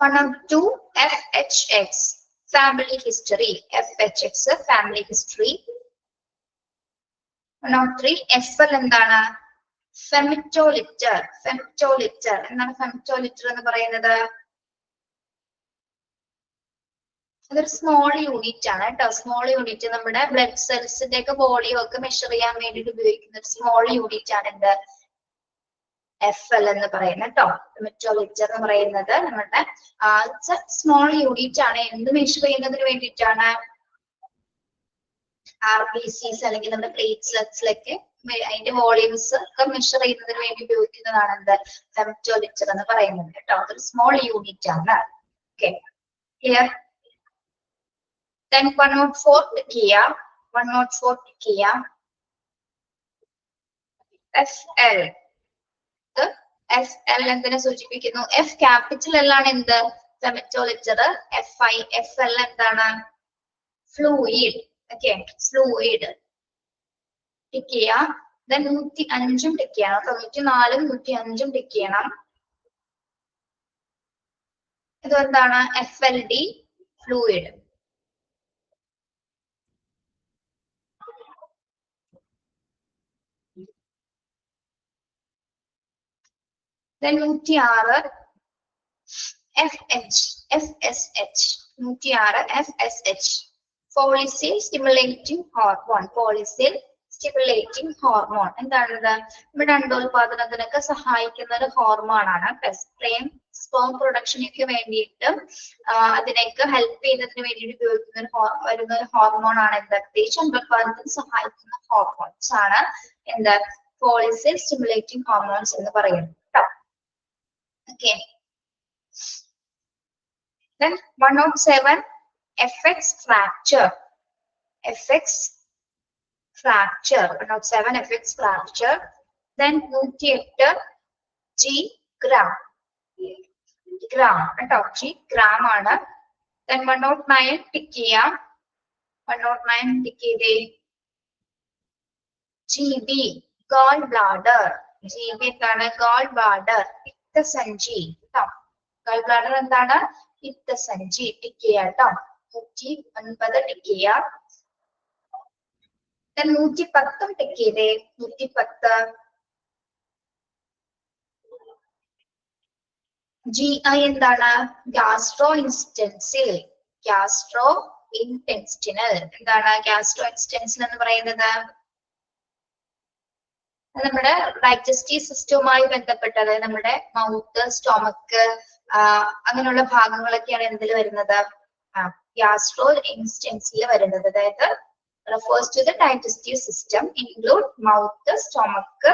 102 FHX family history. FHX family history. 103 FL എന്താണ്? femtoliter. femtoliter എന്താണ് femtoliter എന്ന് പറയുന്നത്? അതൊരു സ്മോൾ യൂണിറ്റ് ആണ് കേട്ടോ. സ്മോൾ യൂണിറ്റ് നമ്മുടെ ബ്ലഡ് സെൽസിന്റെ ഒക്കെ വോളിയം ഒക്കെ മെഷർ ചെയ്യാൻ വേണ്ടിട്ട് ഉപയോഗിക്കുന്ന ഒരു സ്മോൾ യൂണിറ്റ് ആണ് എന്ത്? FL എന്ന് പറയുന്നത് കേട്ടോ. മെറ്റോലിറ്റർ എന്ന് പറയുന്നത് നമ്മുടെ സ്മോൾ യൂണിറ്റ് ആണ്. എന്ത് മെഷർ ചെയ്യുന്നതിന് വേണ്ടിയിട്ടാണ്? RBCs അല്ലെങ്കിൽ നമ്മുടെ പ്ലേറ്റ്ലെറ്റ്സിലൊക്കെ അതിന്റെ വോളിയൂംസ് ഒക്കെ മെഷർ ചെയ്യുന്നതിന് വേണ്ടി ഉപയോഗിക്കുന്നതാണ് എന്ത്? ഫെംറ്റോലിറ്റർ എന്ന് പറയുന്നത് കേട്ടോ. അതൊരു സ്മോൾ യൂണിറ്റ് ആണ്. Okay, clear? Then 104 ടിക്ക് ചെയ്യാം. 104 ടിക്ക് ചെയ്യാം. FL. FL എന്തിനെ സൂചിപ്പിക്കുന്നു? F ക്യാപിറ്റൽ L ആണ് എന്ത്? ഫെമറ്റോലിറ്റർ. FL എന്താണ്? ഫ്ലൂയിഡ്. ഓക്കെ, ഫ്ലൂയിഡ് ടിക്ക് ചെയ്യാം. Then 105 ടിക്ക് ചെയ്യണം. 94 105 ടിക്ക് ചെയ്യണം. ഇത് എന്താണ്? FLD fluid. Then 106 FSH. 106 FSH follicle stimulating hormone. follicle stimulating hormone എന്താണിത്? നമ്മുടെ അണ്ടോൽപാദനത്തിനൊക്കെ സഹായിക്കുന്ന ഒരു ഹോർമോൺ ആണ്. സ്പേം പ്രൊഡക്ഷനൊക്കെ വേണ്ടിയിട്ട് അതിനൊക്കെ ഹെൽപ്പ് ചെയ്യുന്നതിന് വേണ്ടിയിട്ട് ഉപയോഗിക്കുന്ന വരുന്ന ഒരു ഹോർമോൺ ആണ് എന്ത്? പ്രത്യേകിച്ച് അണ്ടോൽപാദനത്തിന് സഹായിക്കുന്ന ഹോർമോൺസ് ആണ് എന്ത്? follicle stimulating hormones എന്ന് പറയുന്നത്. Okay. Then 107 FX fracture. FX fracture. 107 FX fracture. Then 108 G gram. Gram. G gram ആണ്. Then 109 ടിക്ക് ചെയ്യാം. 109 ടിക്ക് ചെയ്തേ. GB gall bladder. GB എന്താണ്? gall bladder. പിത്തസഞ്ചി. ഗാൾ ബ്ലാഡർ എന്താണ്? പിത്തസഞ്ചി. ടിക്ക് ചെയ്യാം കേട്ടോ. 109 ടിക്ക് ചെയ്യാം. 110 ടിക്ക് ചെയ്തേ. 110 GI എന്താണ്? ഗ്യാസ്ട്രോ ഇൻസ്റ്റൻസിൽ. ഗ്യാസ്ട്രോ ഇൻറ്റെസ്റ്റിനൽ. എന്താണ് ഗ്യാസ്ട്രോ ഇൻസ്റ്റൻസിൽ എന്ന് പറയുന്നത്? നമ്മുടെ ഡൈജസ്റ്റീവ് സിസ്റ്റവുമായി ബന്ധപ്പെട്ടത്. നമ്മുടെ മൗത്ത്, സ്റ്റൊമക്ക് അങ്ങനെയുള്ള ഭാഗങ്ങളൊക്കെയാണ് എന്തിൽ വരുന്നത്? ഗ്യാസ്ട്രോ ഇൻസ്റ്റൻസിൽ വരുന്നത്. അതായത് refers to the digestive system, include mouth, stomach,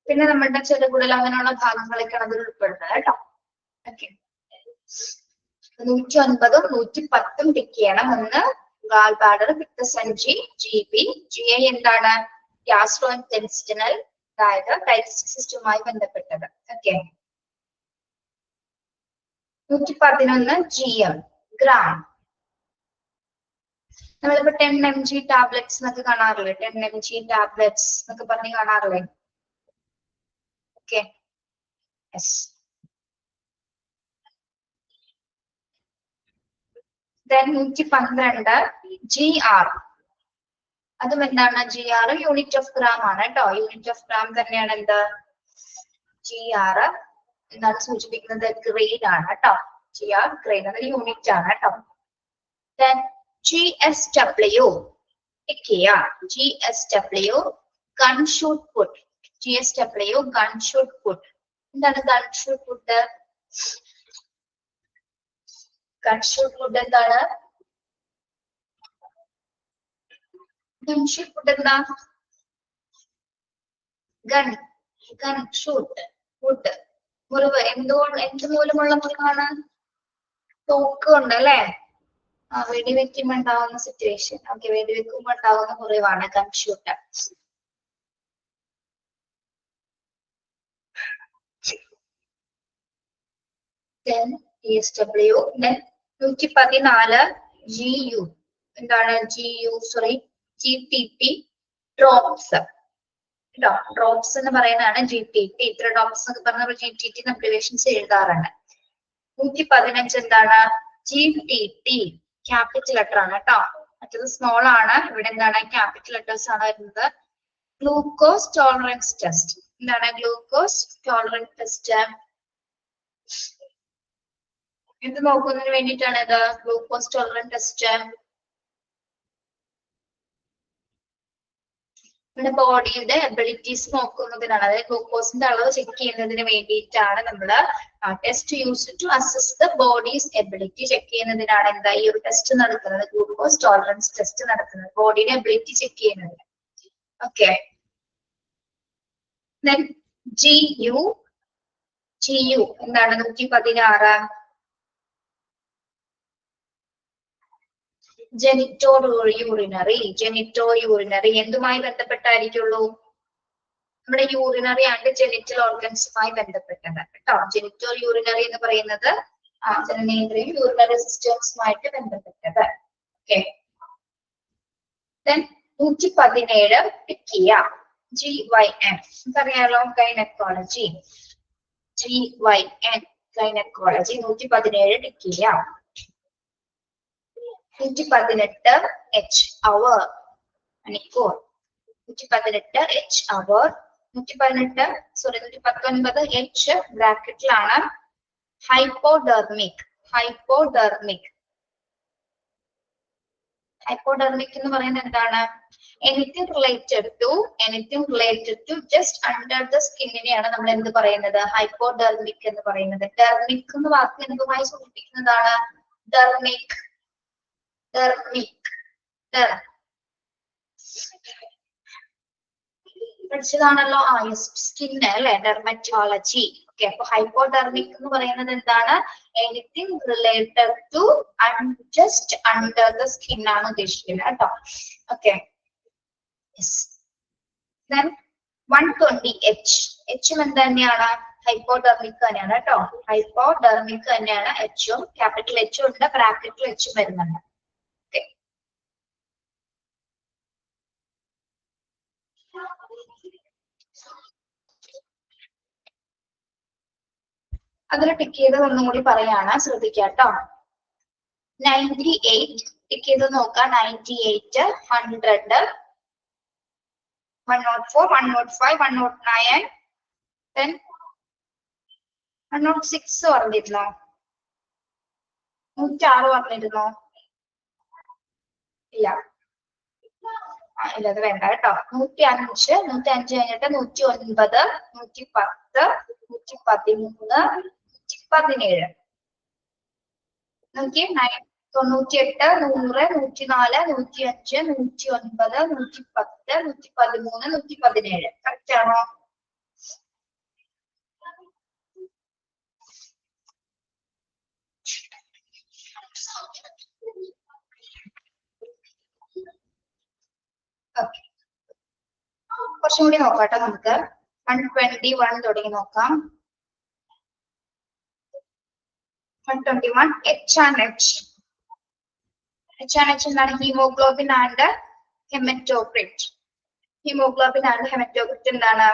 പിന്നെ നമ്മുടെ ചെറുകുടൽ അങ്ങനെയുള്ള ഭാഗങ്ങളൊക്കെയാണ് അതിൽ ഉൾപ്പെടുന്നത് കേട്ടോ. ഓക്കെ, 109 110 ടിക്ക് ചെയ്യണം. ഒന്ന് ഗാൾ ബ്ലാഡർ, പിത്തസഞ്ചി, GB. GI എന്താണ്? ഗ്യാസ്ട്രോ ഇൻറ്റെസ്റ്റിനൽ, അതായത് ഡൈജസ്റ്റീവ് സിസ്റ്റവുമായി ബന്ധപ്പെട്ടത്. Okay, 111 GM gram. നമ്മളിപ്പോ 10 mg ടാബ്ലറ്റ്സ് എന്നൊക്കെ കാണാറില്ലേ, 10 mg ടാബ്ലറ്റ്സ് എന്നൊക്കെ പറഞ്ഞ് കാണാറില്ലേ? Okay, yes. Then 112 GR. അതും എന്താണ്? GR യൂണിറ്റ് ഓഫ് ഗ്രാം ആണ് കേട്ടോ. യൂണിറ്റ് ഓഫ് ഗ്രാം തന്നെയാണ് എന്ത്? GR എന്താണ് സൂചിപ്പിക്കുന്നത്? ഗ്രേഡ് ആണ് കേട്ടോ. GR ഗ്രേഡ് അതൊരു യൂണിറ്റ് ആണ് കേട്ടോ. Then GSW GSW gun shoot put. GSW gun shoot put. എന്താണ് gun shoot put? gun shoot put എന്താണ്? gun shoot put എന്താ? gun shoot put മുറിവ് എന്ത് മൂലമുള്ള മുറിവാണ്? തോക്ക് ഉണ്ട് അല്ലെ? വെടിവെക്കുമ്പോ ഉണ്ടാവുന്ന സിറ്റുവേഷൻ. ഓക്കെ, വെടിവെക്കുമ്പോ ഉണ്ടാവുന്ന മുറിവാണ് gun shoot. Then GSW. Then 114 GU. എന്താണ് GTP ഡ്രോപ്സ്. ഡ്രോപ്സ് എന്ന് പറയുന്നതാണ് GTP. ഇത്ര ഡ്രോപ്സ് എന്ന് പറഞ്ഞ GTT അബ്രിവേഷൻസ് എഴുതാറുണ്ട്. 115 എന്താണ്? GTT ക്യാപിറ്റൽ ലെറ്റർ ആണ് കേട്ടോ. മറ്റത് സ്മോൾ ആണ്. ഇവിടെ എന്താണ്? ക്യാപിറ്റൽ ലെറ്റേഴ്സ് ആണ് വരുന്നത്. Glucose tolerance test. എന്താണ് ഗ്ലൂക്കോസ് ടോളറൻസ് ടെസ്റ്റ്? എന്ത് നോക്കുന്നതിന് വേണ്ടിയിട്ടാണ് ഇത്? ഗ്ലൂക്കോസ് ടോളറൻസ് ടെസ്റ്റ് നമ്മുടെ ബോഡിയുടെ എബിലിറ്റീസ് നോക്കുന്നതിനാണ്. അതായത് ഗ്ലൂക്കോസിന്റെ അളവ് ചെക്ക് ചെയ്യുന്നതിന് വേണ്ടിയിട്ടാണ് നമ്മൾ test use to assess the body's ability check ചെയ്യുന്നതിനാണ് എന്താ ഈ ഒരു ടെസ്റ്റ് നടക്കുന്നത്? ഗ്ലൂക്കോസ് ടോളറൻസ് ടെസ്റ്റ് നടക്കുന്നത് ബോഡിയുടെ എബിലിറ്റി ചെക്ക് ചെയ്യുന്നതിന്. ഓക്കെ, GU എന്താണ്? 116 ജെനിറ്റോ യൂറിനറി എന്തുമായി ബന്ധപ്പെട്ടായിരിക്കുള്ളൂ? നമ്മുടെ യൂറിനറി ആൻഡ് ജെനിറ്റൽ ഓർഗൻസുമായി ബന്ധപ്പെട്ടത് കേട്ടോ. ജെനിറ്റോ യൂറിനറി എന്ന് പറയുന്നത് ജനനേന്ദ്രിയം യൂറിനറി സിസ്റ്റംസുമായിട്ട് ബന്ധപ്പെട്ടത്. ഓക്കെ, 117 ടിക്കിയ GYN നമുക്കറിയാലോ, ഗൈനക്കോളജി. GYN ഗൈനക്കോളജി 117 ടിക്കിയ. 118 H അവർ മണിക്കൂർ. 118 H അവർ. 119 H ബ്രാക്കറ്റിലാണ്. ഹൈപ്പോഡെർമിക് എന്ന് പറയുന്നത് എന്താണ്? Anything related to just under the സ്കിന്നിനെയാണ് നമ്മൾ എന്ത് പറയുന്നത്? ഹൈപ്പോഡെർമിക് എന്ന് പറയുന്നത്. ഡെർമിക് എന്ന വാക്ക് എന്തുമായി സൂചിപ്പിക്കുന്നതാണ്? പഠിച്ചതാണല്ലോ സ്കിന്ന് അല്ലെ, ഡെർമറ്റോളജി. ഓക്കെ, അപ്പൊ ഹൈപ്പോഡെർമിക് എന്ന് പറയുന്നത് എന്താണ്? Anything related to just under the skin ആണ് ഉദ്ദേശിക്കുന്നത് കേട്ടോ. ഓക്കെ, 120 H എന്ത് തന്നെയാണ്? ഹൈപ്പോഡെർമിക് തന്നെയാണ് കേട്ടോ. ഹൈപ്പോഡെർമിക് തന്നെയാണ് എച്ചും. ക്യാപിറ്റൽ എച്ചും ഉണ്ട്, ബ്രാക്കറ്റിൽ എച്ചും വരുന്നുണ്ട്. അതിൽ ടിക്ക് ചെയ്ത് ഒന്നും കൂടി പറയാണ്, ശ്രദ്ധിക്കാട്ടോ. 98 ടിക്ക് ചെയ്ത് നോക്കാം. 98 100 104 105 109 then 106 പറഞ്ഞിരുന്നോ? 106 പറഞ്ഞിരുന്നോ? ഇല്ല, അത് വേണ്ട കേട്ടോ. 105 കഴിഞ്ഞിട്ട് 109 110 113 117 നോക്കി. 98 100 104 105 109 110 113 117 കറക്റ്റ് ആണോ? ഓക്കെ, കുറച്ചും കൂടി നോക്കാട്ടോ നമുക്ക്. 121 തുടങ്ങി നോക്കാം. 121 H and H. HNH എന്താണ്? Haemoglobin and haematocrit. Haemoglobin and haematocrit എന്താണ്?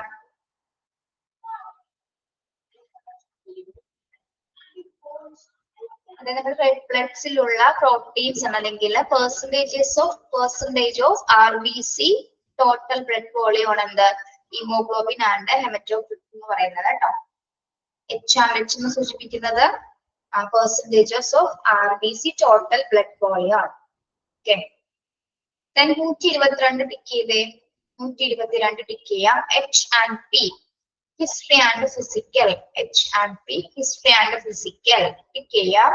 അതായത് റെഡ് ബ്ലഡ്സിലുള്ള പ്രോട്ടീൻസ് ആണ്, അല്ലെങ്കിൽ percentage of RBC total blood volume ആണ് എന്ത്? ഹീമോഗ്ലോബിൻ ആൻഡ് ഹെമറ്റോക്രിറ്റ് എന്ന് പറയുന്നത് കേട്ടോ. HNH എന്ന് സൂചിപ്പിക്കുന്നത് percentages of RBC total blood volume ആണ്. ഓക്കെ, 122 ടിക്ക് ചെയ്തേ. 122 ടിക്ക് ചെയ്യാം. H&P history and physical. H&P history and physical tick ചെയ്യാം.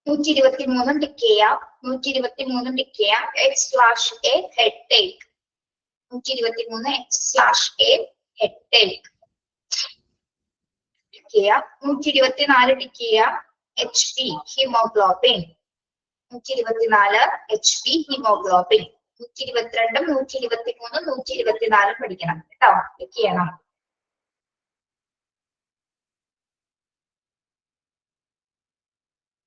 123 ടിക്ക് ചെയ്യാം. 123 ടിക്ക് ചെയ്യാം. H/A headache. 123 H/A headache tick ചെയ്യാം. 124 ടിക്ക് ചെയ്യാം. HP haemoglobin. 124 HP haemoglobin. 122, 123, 124 പഠിക്കണം കേട്ടോ. ടിക്ക് ചെയ്യണം.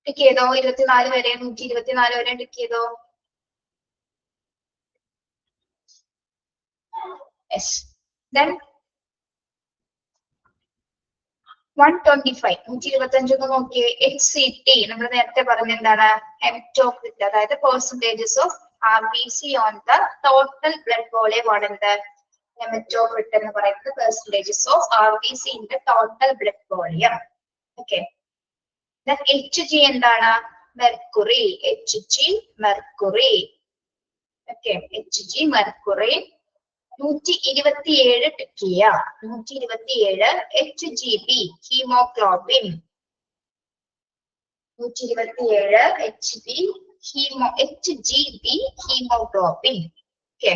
ടിക്ക് ചെയ്തോ? 24 വരെ, 124 വരെ ടിക്ക് ചെയ്തോ? Yes. Then 125, 125 ഒന്ന് നോക്കിയേ. HCT നമ്മൾ നേരത്തെ പറഞ്ഞ എന്താണ്? ഹെമറ്റോക്രിറ്റ്, അതായത് percentages of RBC on the total blood volume ആണ് എന്ത്? ഹെമറ്റോക്രിറ്റ് എന്ന് പറയുന്നത് percentages of RBC in the total blood volume. Okay, then Hg എന്താണ്? Mercury. Hg mercury. Okay, Hg mercury. 127 tick ചെയ്യാം. 127 HGB haemoglobin. 127 HGB haemoglobin. Okay,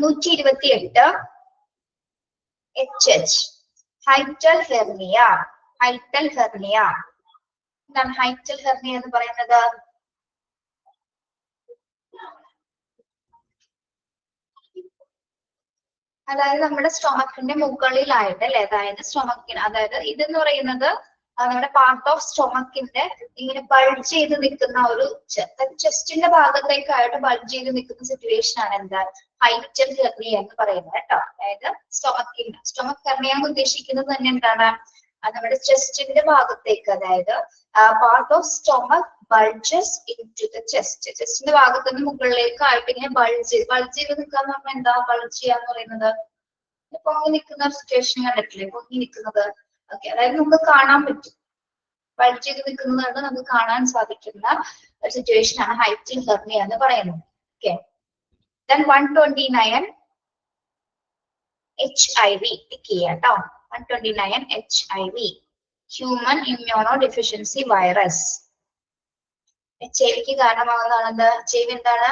128 HH hiatal hernia. Hiatal hernia എന്താണ്? Hiatal hernia എന്ന് പറയുന്നത് അതായത് നമ്മുടെ സ്റ്റൊമക്കിന്റെ മുകളിലായിട്ട് അല്ലെ, അതായത് സ്റ്റൊമക്കിന്, അതായത് ഇതെന്ന് പറയുന്നത് നമ്മുടെ പാർട്ട് ഓഫ് സ്റ്റൊമക്കിന്റെ ഇങ്ങനെ ബൾജ് ചെയ്ത് നിൽക്കുന്ന ഒരു ചെസ്റ്റിന്റെ ഭാഗത്തേക്കായിട്ട് ബൾജ് ചെയ്ത് നിൽക്കുന്ന സിറ്റുവേഷൻ ആണ് എന്താ? ഹൈറ്റൽ ഹെർണിയ എന്ന് പറയുന്നത് കേട്ടോ. അതായത് സ്റ്റൊമക് ഹെർണിയ എന്ന് ഉദ്ദേശിക്കുന്നത് തന്നെ എന്താണ്? നമ്മുടെ ചെസ്റ്റിന്റെ ഭാഗത്തേക്ക്, അതായത് part of stomach bulges into the chest. ചെസ്റ്റിന്റെ ഭാഗത്ത് നിന്ന് മുകളിലേക്കായിട്ട് ഇങ്ങനെ ബൾജ് ചെയ്ത് നിൽക്കാന്ന് പറഞ്ഞാൽ എന്താ? ബൾജ് ചെയ്യാന്ന് പറയുന്നത് പൊങ്ങി നിൽക്കുന്ന സിറ്റുവേഷൻ കണ്ടിട്ടില്ലേ? പൊങ്ങി നിൽക്കുന്നത്. ഓക്കെ, അതായത് നമുക്ക് കാണാൻ പറ്റും. ബൾജ് ചെയ്ത് നിൽക്കുന്നതാണ് നമുക്ക് കാണാൻ സാധിക്കുന്ന ഒരു സിറ്റുവേഷൻ ആണ് ഹൈറ്റൽ ഹെർണിയ എന്ന് പറയുന്നത്. ഓക്കെ, then 129 HIV ടിക്ക് ചെയ്യാം കേട്ടോ. 129 HIV human immuno deficiency virus. HIV കാരണമാകുന്നതാണ് HIV എന്താണ്?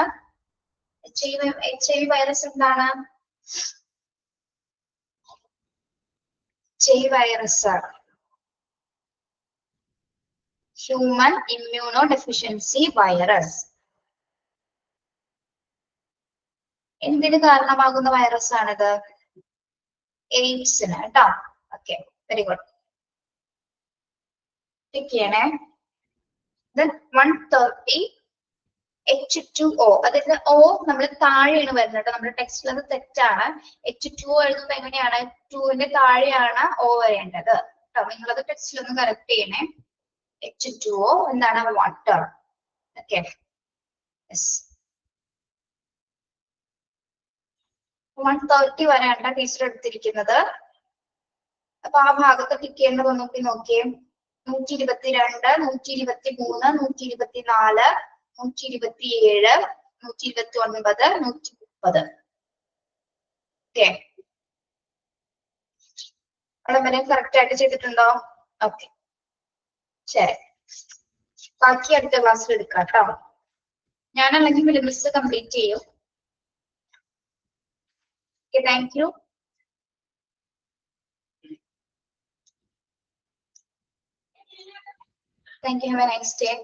HIV വൈറസ് എന്താണ്? HIV virus human immuno deficiency virus. എന്തിന് കാരണമാകുന്ന വൈറസ് ആണിത്? എയ്ഡ്സിന് കേട്ടോ. Okay, very good. ടിക്ക് ചെയ്യണേ. 130 H2O. അതിന്റെ O നമ്മൾ താഴെയാണ് വരുന്നത് കേട്ടോ. നമ്മുടെ ടെക്സ്റ്റിൽ അത് തെറ്റാണ്. H2O എഴുതുന്നത് എങ്ങനെയാണ്? 2ന്റെ താഴെയാണ് O വരേണ്ടത് കേട്ടോ. നിങ്ങളത് ടെക്സ്റ്റിൽ ഒന്ന് കറക്റ്റ് ചെയ്യണേ. H2O എന്താണ്? വാട്ടർ. Okay, yes. 130 വരെയാണ് ടീച്ചർ എടുത്തിരിക്കുന്നത്. അപ്പൊ ആ ഭാഗത്ത് ടിക്ക് ചെയ്യേണ്ടത് നോക്കി നോക്കിയേ. 122, 123, 124, 127, 129, 130. ഓക്കെ, അവിടെ വരെ കറക്റ്റ് ആയിട്ട് ചെയ്തിട്ടുണ്ടോ? ഓക്കെ, ശരി. ബാക്കി അടുത്ത ക്ലാസ്സിൽ എടുക്കാം കേട്ടോ. ഞാനല്ലെങ്കിൽ സിലബസ് കംപ്ലീറ്റ് ചെയ്യും. Okay, thank you. Thank you. Have a nice day.